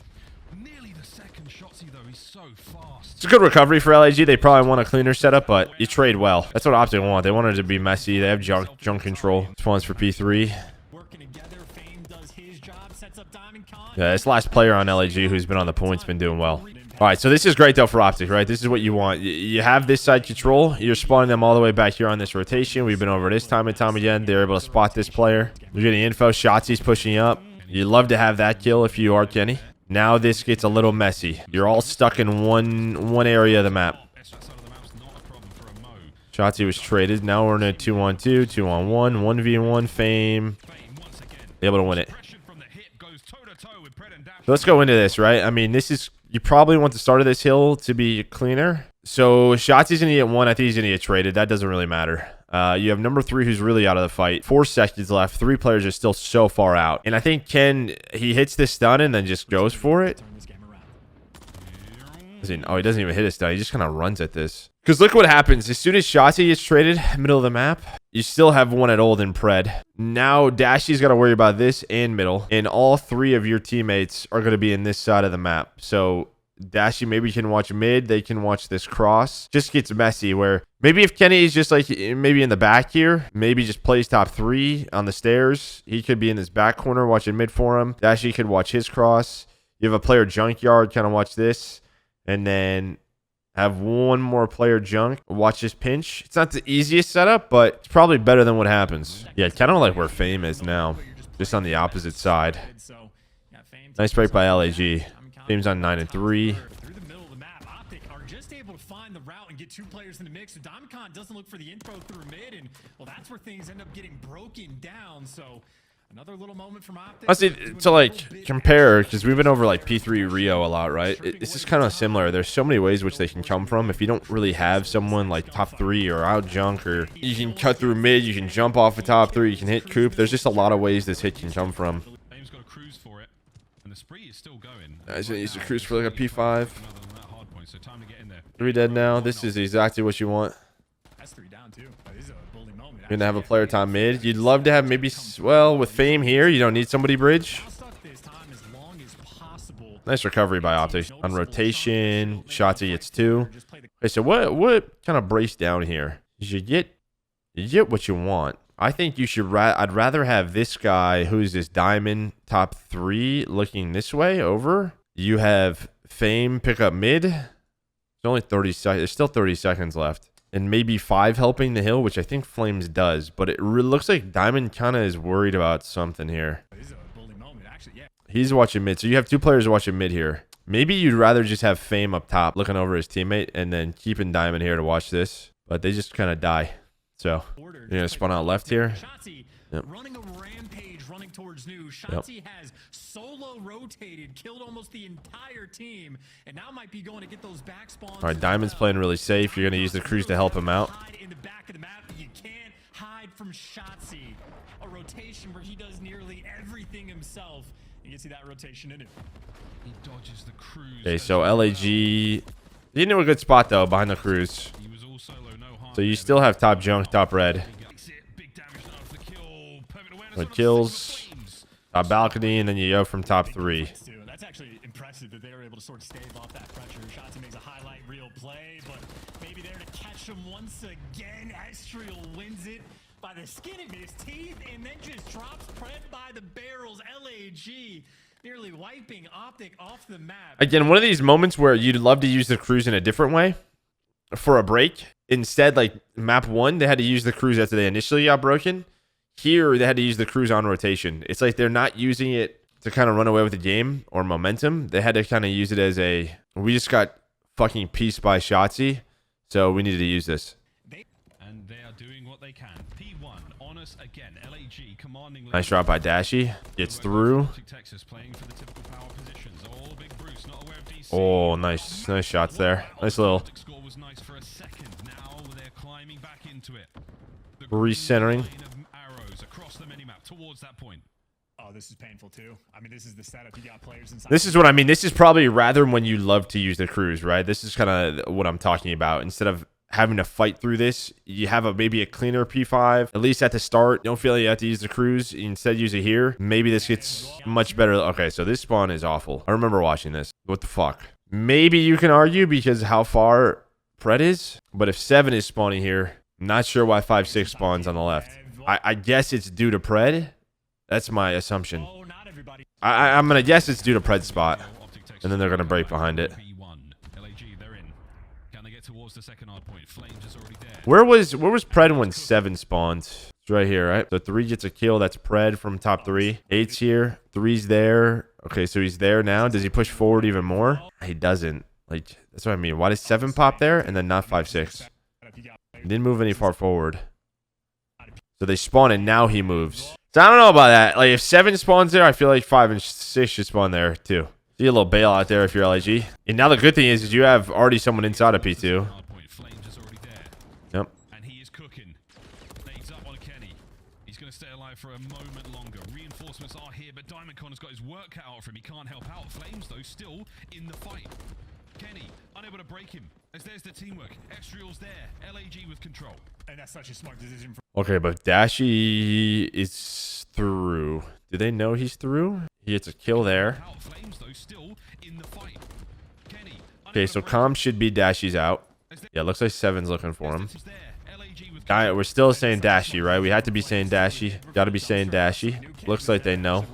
Nearly the second Shotsy though. He's so fast. It's a good recovery for LAG. They probably want a cleaner setup, but you trade well. That's what OpTic want. They want it to be messy. They have junk control. This one's for P3. working together. Fame does his job, sets up Diamond Con. Yeah, this last player on LAG who's been on the point's been doing well. All right, so this is great, though, for OpTic, right? This is what you want. You have this side control. You're spawning them all the way back here on this rotation. We've been over this time and time again. They're able to spot this player. You're getting info. Shotzi's pushing up. You'd love to have that kill if you are Kenny. Now this gets a little messy. You're all stuck in one area of the map. Shotzi was traded. Now we're in a 2-on-2, 2-on-1, 1v1. Fame. Able to win it. So let's go into this, right? I mean, this is... You probably want the start of this hill to be cleaner. So Shotzi's going to get 1. I think he's going to get traded. That doesn't really matter. You have number 3 who's really out of the fight. 4 seconds left. 3 players are still so far out. And I think Ken, he hits this stun and then just goes for it. Oh, he doesn't even hit a stun. He just kind of runs at this. Because look what happens. As soon as Shotzi gets traded, middle of the map, you still have 1 at old and pred. Now Dashy's got to worry about this and middle. And all 3 of your teammates are going to be in this side of the map. So Dashy maybe can watch mid. They can watch this cross. Just gets messy where maybe if Kenny is just like maybe in the back here, maybe just plays top 3 on the stairs. He could be in this back corner watching mid for him. Dashy could watch his cross. You have a player junkyard kind of watch this. And then have one more player junk. Watch this pinch. It's not the easiest setup, but it's probably better than what happens. Yeah, kind of like where Fame is now. Just on the opposite side. Nice break by LAG. Fame's on 9 and 3. Through the middle of the map, OpTic are just able to find the route and get 2 players in the mix. So Diamond doesn't look for the info through mid, and well, that's where things end up getting broken down. So another little moment from OpTic. Honestly, to like compare, because we've been over like P3 Rio a lot, right? This is kind of similar. There's so many ways which they can come from. If you don't really have someone like top 3 or out junk, or you can cut through mid, you can jump off a top 3, you can hit coop. There's just a lot of ways this hit can come from. Fame's got a cruise for it, and the spree is still going. I was gonna use the cruise for like a P5. So time to get in there. 3 dead now. This is exactly what you want. That's 3 down too. This is a bully moment. You're gonna have a player top mid. You'd love to have maybe, well, with Fame here, you don't need somebody bridge. Nice recovery by OpTic. On rotation, Shotzi gets 2. Okay, so what kind of brace down here? You get what you want. I think you should. I'd rather have this guy, who's this diamond top 3, looking this way over. You have Fame pick up mid. It's only 30 seconds. There's still 30 seconds left. And maybe 5 helping the hill, which I think Flames does. But it looks like Diamond kind of is worried about something here. He's watching mid. So you have 2 players watching mid here. Maybe you'd rather just have Fame up top looking over his teammate and then keeping Diamond here to watch this. But they just kind of die. So you're going to spawn out left here. Yep. Running a rampage, running towards new. Shotzi has solo rotated, killed almost the entire team, and now might be going to get those back spawns. All right, Diamond's playing really safe. You're going to use the cruise to help him out. In the back of the map, you can't hide from Shotzi. A rotation where he does nearly everything himself. You can see that rotation in it. He dodges the cruise. Okay, so LAG, he knew a good spot though behind the cruise. He was all solo, no harm. So you still have top junk, top red. Big damage after the kill. Perfect awareness So on the kills, top balcony, and then you go from top 3. That's actually impressive that they were able to sort of stave off that pressure. Shotzi makes a highlight reel play, but maybe there to catch him once again. Estriel wins it by the skin of his teeth and then just drops Pred by the barrels. LAG nearly wiping OpTic off the map. Again, one of these moments where you'd love to use the cruise in a different way for a break. Instead, like map 1, they had to use the cruise after they initially got broken. Here, they had to use the cruise on rotation. It's like they're not using it to kind of run away with the game or momentum. They had to kind of use it as a, we just got fucking pieced by Shotzi, so we needed to use this. And they are doing what they can. P1 on us again. LAG commanding. Nice drop by Dashy. Gets through. Texas playing for the typical power positions. All Big Bruce not aware of DC. Oh, nice shots there. Nice little score was nice for a second. Now they're climbing back into it. recentering. Arrows across the minimap towards that point. Oh, this is painful too. I mean, this is the setup. You got players inside. This is what I mean. This is probably rather when you love to use the cruise, right? This is kind of what I'm talking about. Instead of having to fight through this, you have maybe a cleaner P5, at least at the start. You don't feel like you have to use the cruise. You instead use it here. Maybe this gets much better. Okay, so this spawn is awful. I remember watching this. What the fuck? Maybe you can argue because how far Pred is, but if 7 is spawning here, I'm not sure why 5-6 spawns on the left. I guess it's due to Pred. That's my assumption. I'm going to guess it's due to Pred's spot. And then they're going to break behind it. Where was Pred when 7 spawned? It's right here, right? So 3 gets a kill. That's Pred from top 3. 8's here. 3's there. Okay, so he's there now. Does he push forward even more? He doesn't. Like, that's what I mean. Why does 7 pop there and then not 5-6? He didn't move any far forward. So they spawn and now he moves. So I don't know about that. Like, if 7 spawns there, I feel like 5 and 6 should spawn there too. See a little bail out there if you're LIG. And now the good thing is you have already someone inside of P2. Yep. And he is cooking. Nades up on Kenny. He's going to stay alive for a moment longer. Reinforcements are here, but Diamondcon has got his work cut out for him. He can't help out. Flames, though, still in the fight. Kenny, unable to break him. As there's the teamwork. Extriel's there. LAG with control. And that's such a smart decision. Okay, but Dashy is through. Do they know he's through? He gets a kill there. Flames, though, still in the fight. Kenny, okay, so Calm should be Dashy's out. Yeah, looks like 7's looking for him. Guy, we're still saying Dashy, right? We had to be saying Dashy. Got to be saying Dashy. Looks like they know.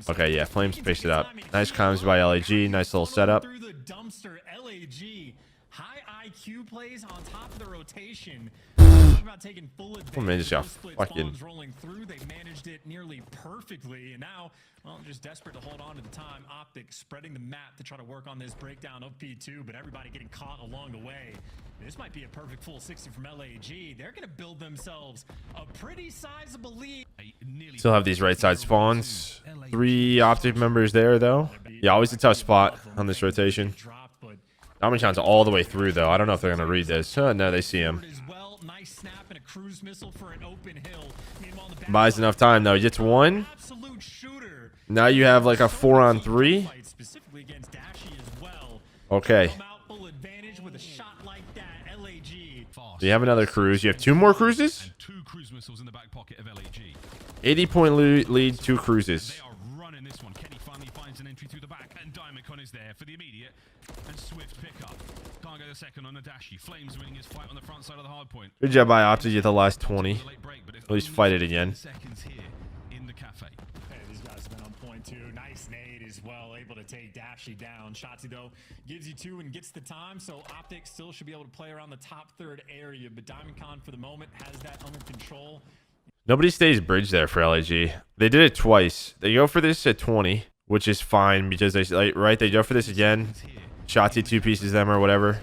Okay, yeah, Flames picks it up. Nice comms by LAG. Nice little setup. Through the dumpster, LAG. High Q plays on top of the rotation. Talk about taking full advantage man just of got those split fucking- spawns rolling through. They managed it nearly perfectly, and now, well, just desperate to hold on to the time. OpTic spreading the map to try to work on this breakdown of P2, but everybody getting caught along the way. This might be a perfect full 60 from LAG. They're going to build themselves a pretty sizable lead. Still have these right side spawns. 3 OpTic members there, though. Yeah, always a tough spot on this rotation. Dropped, but Damikan's all the way through, though. I don't know if they're going to read this. No, they see him. as well. Nice snap and a cruise missile for an open hill. Meanwhile, in the back Buys enough time, though. He gets one. absolute shooter. Now you have like a 4-on-3. Fight specifically against Dashy as well. Okay. Come out full advantage with a shot like that. LAG. Do you have another cruise? You have 2 more cruises? And 2 cruise missiles in the back pocket of LAG. 80-point lead, 2 cruises. They are running this one. Kenny finally finds an entry through the back, and Diamond is there for the immediate and swift pickup. Can't go the second on Nadashi. Flames winning his fight on the front side of the hard point. Good job by OpTic at the last 20. Late break, but it's At least only fight it again. Seconds here in the cafe. Hey, these guys have been on point too. Nice nade as well, able to take Dashy down. Shotzi though gives you 2 and gets the time, so OpTic still should be able to play around the top third area, but Diamond for the moment has that under control. Nobody stays bridge there for LAG. They did it twice. They go for this at 20, which is fine because they they go for this again. Shotzi 2 pieces them or whatever.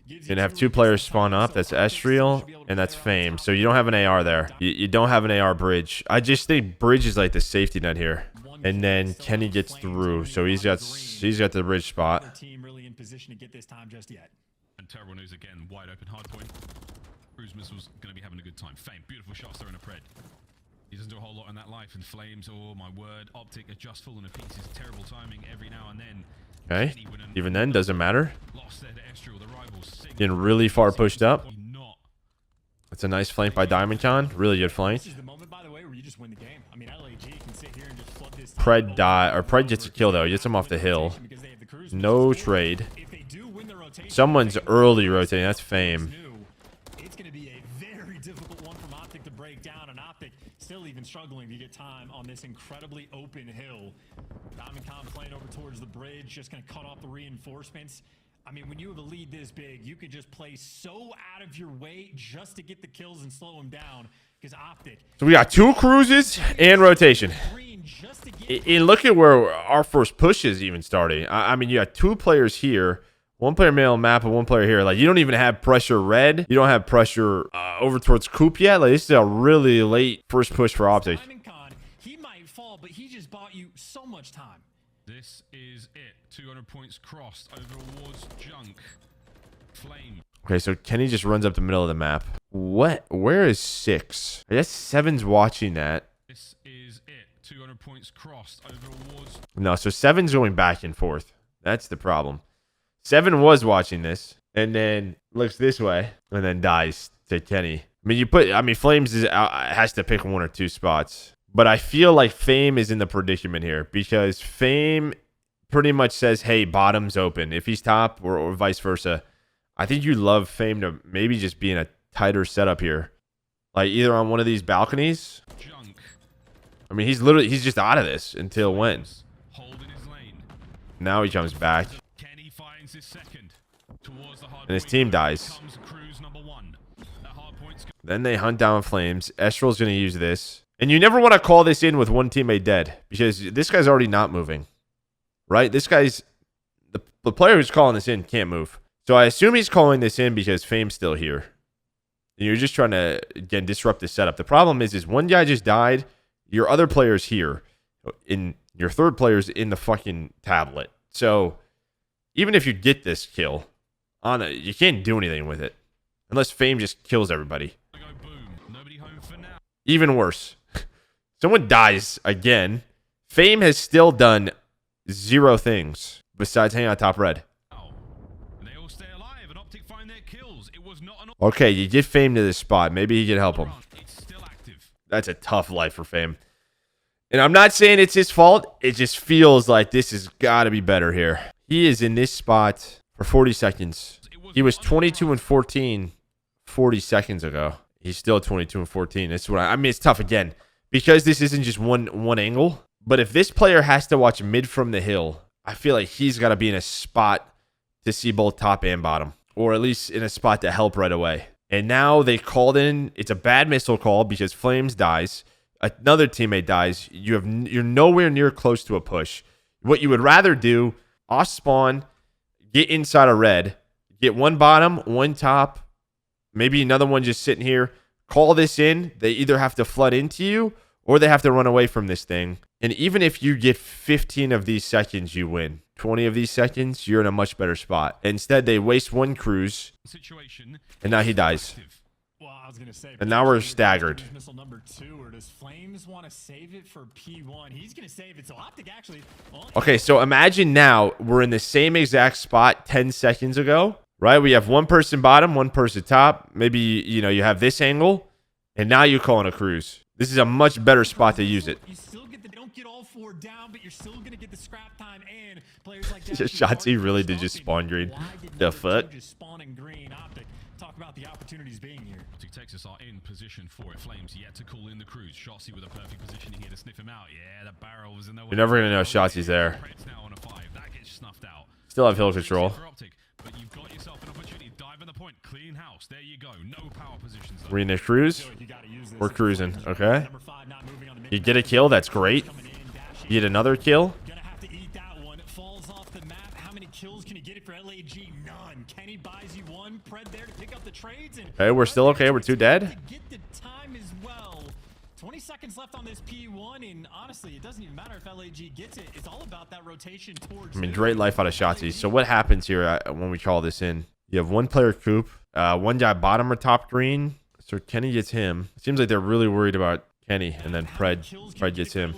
You're gonna have 2 players spawn up. That's Estriel and that's Fame. So you don't have an AR there. You don't have an AR bridge. I just think bridge is like the safety net here. And then Kenny gets through, so he's got the bridge spot. Team really in position to get this time just yet. And terrible news again. Wide open hard point. Cruise missile's going to be having a good time. Fame, beautiful shots there in a pred. He doesn't do a whole lot in that life. And Flames, oh my word. OpTic are just falling to pieces. Terrible timing every now and then. Okay. Even then, doesn't matter. Lost there to Estriel, the rivals. Getting really far pushed up. Not. That's a nice flank by Diamondcon. Really good flank. This is the moment, by the way, where you just win the game. I mean, LAG can sit here and just flood this. Pred gets a kill though. He gets him off the hill. No trade. If they do win the rotation, Someone's early rotating. That's Fame. it's going to be a very difficult one from OpTic to break down, and OpTic still even struggling to get time on this incredibly open hill. Diamond playing over towards the bridge, just going to cut off the reinforcements. I mean, when you have a lead this big, you could just play so out of your way just to get the kills and slow them down. Because OpTic, So we got 2 cruises and rotation. green just to get And look at where our first push is even starting. I mean, you got 2 players here. 1 player middle map and 1 player here. Like, you don't even have pressure red. You don't have pressure over towards Coop yet. Like, this is a really late first push for OpTic. Diamond he might fall, but he just bought you so much time. This is it. 200 points crossed over towards Junk. Flame. Okay, so Kenny just runs up the middle of the map. What? Where is 6? I guess 7's watching that. This is it. 200 points crossed over towards. No, so 7's going back and forth. That's the problem. 7 was watching this and then looks this way and then dies to Kenny. I mean, Flames has to pick 1 or 2 spots. But I feel like Fame is in the predicament here because Fame pretty much says, hey, bottom's open. If he's top or vice versa, I think you'd love Fame to maybe just be in a tighter setup here. Like either on one of these balconies. Junk. I mean, he's just out of this until when? Holding his lane. Now he comes back. Kenny finds his second. Towards the hard And his point. team dies. Comes cruise number 1. That hard point's Then they hunt down Flames. Estrel's going to use this. And you never want to call this in with 1 teammate dead because this guy's already not moving. Right? This guy's... The player who's calling this in can't move. So I assume he's calling this in because Fame's still here. And you're just trying to, again, disrupt the setup. The problem is 1 guy just died. Your other player's here. Your 3rd player's in the fucking tablet. So even if you get this kill, you can't do anything with it. Unless Fame just kills everybody. gonna go boom. Nobody home for now. Even worse. Someone dies again. Fame has still done 0 things besides hang on top red. They all stay alive and OpTic find their kills. It was not an Okay, you get Fame to this spot. Maybe he can help him. It's still active. That's a tough life for Fame. And I'm not saying it's his fault. It just feels like this has got to be better here. He is in this spot for 40 seconds. He was 22 and 14 40 seconds ago. He's still 22 and 14. That's what I mean, it's tough again. Because this isn't just one angle. But if this player has to watch mid from the hill, I feel like he's got to be in a spot to see both top and bottom. or at least in a spot to help right away. And now they called in. It's a bad missile call because Flames dies. Another teammate dies. You're nowhere near close to a push. What you would rather do, off spawn, get inside a red, get one bottom, one top, maybe another one just sitting here, call this in. They either have to flood into you or they have to run away from this thing. And even if you get 15 of these seconds, you win. 20 of these seconds, you're in a much better spot. Instead, they waste one cruise, and now he dies. Well, I was gonna say, and now we're staggered. Missile number 2, or does Flames want to save it for P1? He's gonna save it. So OpTic actually. Okay, so imagine now we're in the same exact spot 10 seconds ago, right? We have one person bottom, one person top. Maybe you have this angle, and now you're calling a cruise. This is a much better spot to use it. You still get don't get all 4 down, but you're still gonna get the scrap time and players like that. Shotzzy really did just spawn green. The foot. Just spawning green. OpTic. Talk about the opportunities being here. Texas are in position for it. Flames yet to call in the cruise. Shotzzy with a perfect positioning here to sniff him out. Yeah, the barrel was in the way. You're never gonna know Shotzi's there. Now on a 5. That gets snuffed out. Still have hill control. But you've got yourself an opportunity. Dive in the point. Clean house. There you go. No power positions. We're in the cruise. We're cruising. Okay. You get a kill. That's great. You get another kill. Gonna have to eat that one. It falls off the map. How many kills can you get it for LAG? None. Kenny buys you one. Pred there to pick up the trades. And okay, we're still okay. We're 2 dead. Get the time as well. 20 seconds left on this P1, and honestly, it doesn't even matter if LAG gets it. It's all about that rotation towards. I mean, great life out of Shotzzy. So what happens here when we call this in? You have one player coop, one guy bottom or top green. So Kenny gets him. It seems like they're really worried about Kenny, and then Pred gets him.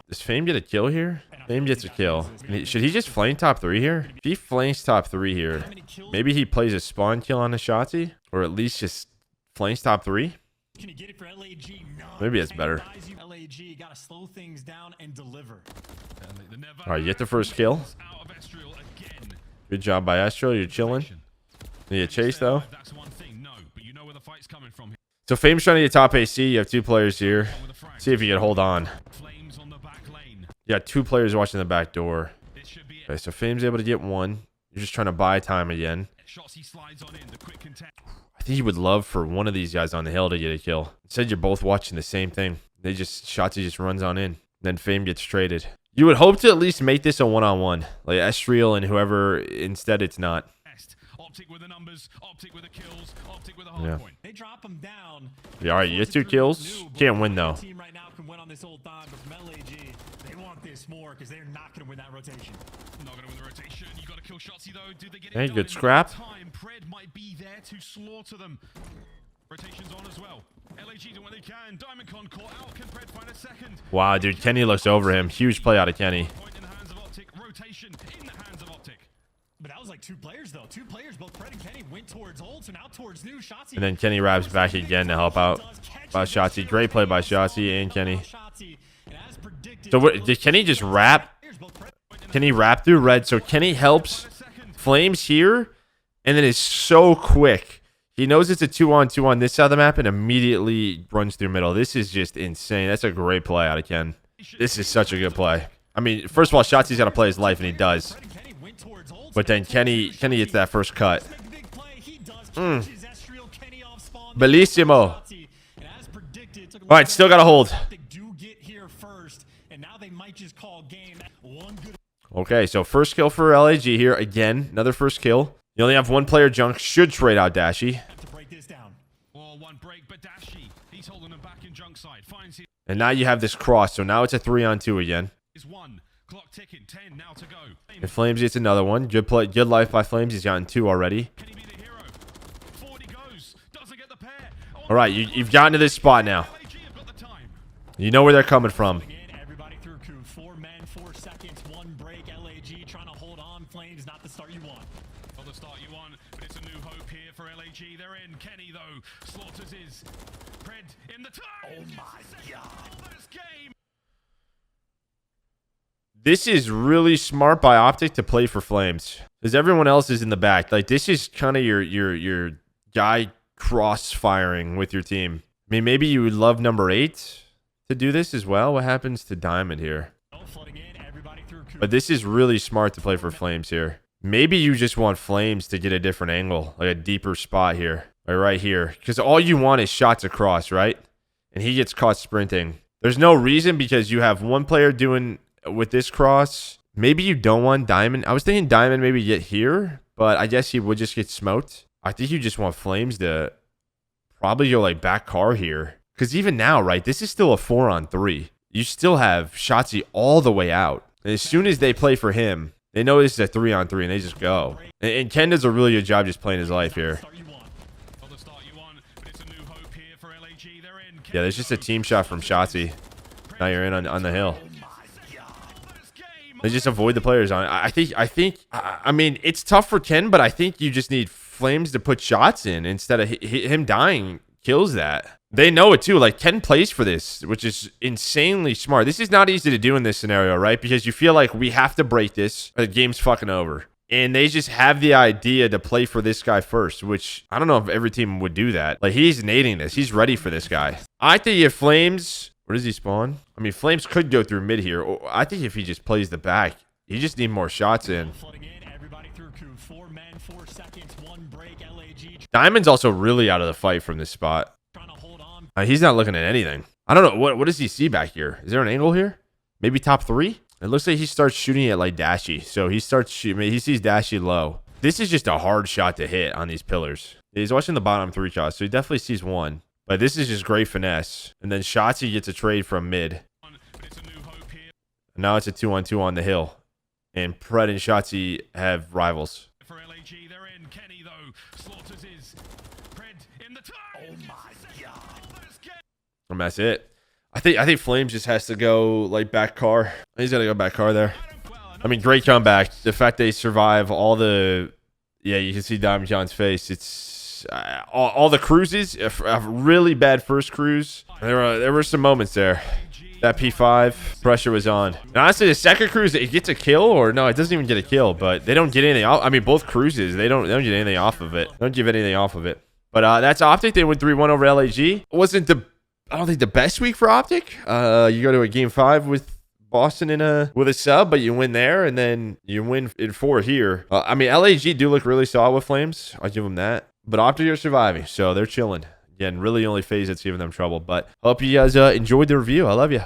Does Fame get a kill here? Fame gets a kill. Should he just flame top 3 here? If he flames top 3 here, maybe he plays a spawn kill on the Shotzzy, or at least just flames top 3. Can you get it for LAG? No. Maybe it's better. LAG gotta slow things down and deliver. All right, you get the first kill. Good job by Astro. You're chilling. Need a chase though. So Fame's trying to get top AC. You have 2 players here. See if you can hold on. You got 2 players watching the back door. Okay, so Fame's able to get 1. You're just trying to buy time again. I think you would love for one of these guys on the hill to get a kill. Instead, you're both watching the same thing. Shotzzy just runs on in. Then Fame gets traded. You would hope to at least make this a one-on-one. Like Estriel and whoever. Instead, it's not. OpTic with the numbers, OpTic with the kills, OpTic with the Yeah. hardpoint. They drop them down. Yeah, all right, you get 2 kills. Can't win though. Team right now can win on this old time, but from LAG, they want this more because they're not going to win that rotation. Not going to win the rotation. You got to kill Shotzzy though. Do they get Hey, it done good in scrap. Time? Pred might be there to slaughter them. Rotation's on as well. LAG doing what they can. DiamondCon caught out. Can Pred find a second? Wow, dude, Kenny looks over him. Huge play out of Kenny. Point in the hands of OpTic. Rotation in the hands of OpTic. But that was like 2 players though. 2 players, both Pred and Kenny, went towards ult, so now towards new Shotzzy. And then Kenny wraps back again to help out by Shotzzy. Great play by Shotzzy and Kenny. So what, did Kenny just wrap? Kenny wrap through red. So Kenny helps Flames here and then is so quick. He knows it's a 2-on-2 on this side of the map and immediately runs through middle. This is just insane. That's a great play out of Ken. This is such a good play. I mean, first of all, Shotzi's got to play his life, and he does. But then Kenny gets that first cut. Bellissimo. All right, still got to hold. Okay, so first kill for LAG here. Again, another first kill. You only have 1 player junk. Should trade out Dashy. And now you have this cross, so now it's a 3-on-2 again. And Flames gets another one. Good play, good life by Flames. He's gotten 2 already. All right, you've gotten to this spot now. You know where they're coming from. Everybody through coup. 4 men, 4 seconds, 1 break. LAG trying to hold on. Flames, not the start you want. Not the start you want, but it's a new hope here for LAG. They're in. Kenny though slaughters his Pred in the time. Oh my god! This is really smart by OpTic to play for Flames, because everyone else is in the back. Like, this is kind of your guy cross-firing with your team. I mean, maybe you would love number 8 to do this as well. What happens to Diamond here? But this is really smart to play for Flames here. Maybe you just want Flames to get a different angle, like a deeper spot here, right here. Because all you want is shots across, right? And he gets caught sprinting. There's no reason because you have one player doing with this cross. Maybe you don't want Diamond. I was thinking Diamond maybe get here, but I guess he would just get smoked. I think you just want Flames to probably go like back car here. Because even now, right, this is still a 4-on-3. You still have Shotzi all the way out. And as soon as they play for him, they know this is a 3-on-3 and they just go. And Ken does a really good job just playing his life here. Yeah, there's just a team shot from Shotzi. Now you're in on the hill. They just avoid the players on it. I mean, it's tough for Ken, but I think you just need Flames to put shots in instead of him dying kills that. They know it too. Like, Ken plays for this, which is insanely smart. This is not easy to do in this scenario, right? Because you feel like we have to break this or the game's fucking over. And they just have the idea to play for this guy first, which I don't know if every team would do that. Like, he's nading this. He's ready for this guy. I think if Flames... Where does he spawn? I mean, Flames could go through mid here. I think if he just plays the back, he just need more shots in. Diamond's also really out of the fight from this spot. He's not looking at anything. I don't know. What does he see back here? Is there an angle here? Maybe top 3? It looks like he starts shooting at like Dashy. So he starts shooting. He sees Dashy low. This is just a hard shot to hit on these pillars. He's watching the bottom 3 shots, so he definitely sees one. But this is just great finesse. And then Shotzi gets a trade from mid. Now it's a 2-on-2 on the hill. And Pred and Shotzi have rivals. For LAG, they're in. Kenny, though, slaughters his Pred in the time. Oh my god. And that's it. I think Flames just has to go like back car. He's got to go back car there. I mean, great comeback. The fact they survive all the... Yeah, you can see Diamond John's face. It's... all the cruises, a really bad first cruise. There were some moments there. That P5 pressure was on. And honestly, the second cruise, it gets a kill, or no, it doesn't even get a kill. But they don't get anything off. I mean, both cruises, they don't get anything off of it. They don't give anything off of it. But that's OpTic. They went 3-1 over LAG. It wasn't I don't think the best week for OpTic. You go to a game 5 with Boston with a sub, but you win there, and then you win in 4 here. I mean, LAG do look really solid with Flames. I'll give them that. But OpTic are surviving, so they're chilling. Again, really only phase that's giving them trouble. But hope you guys enjoyed the review. I love you.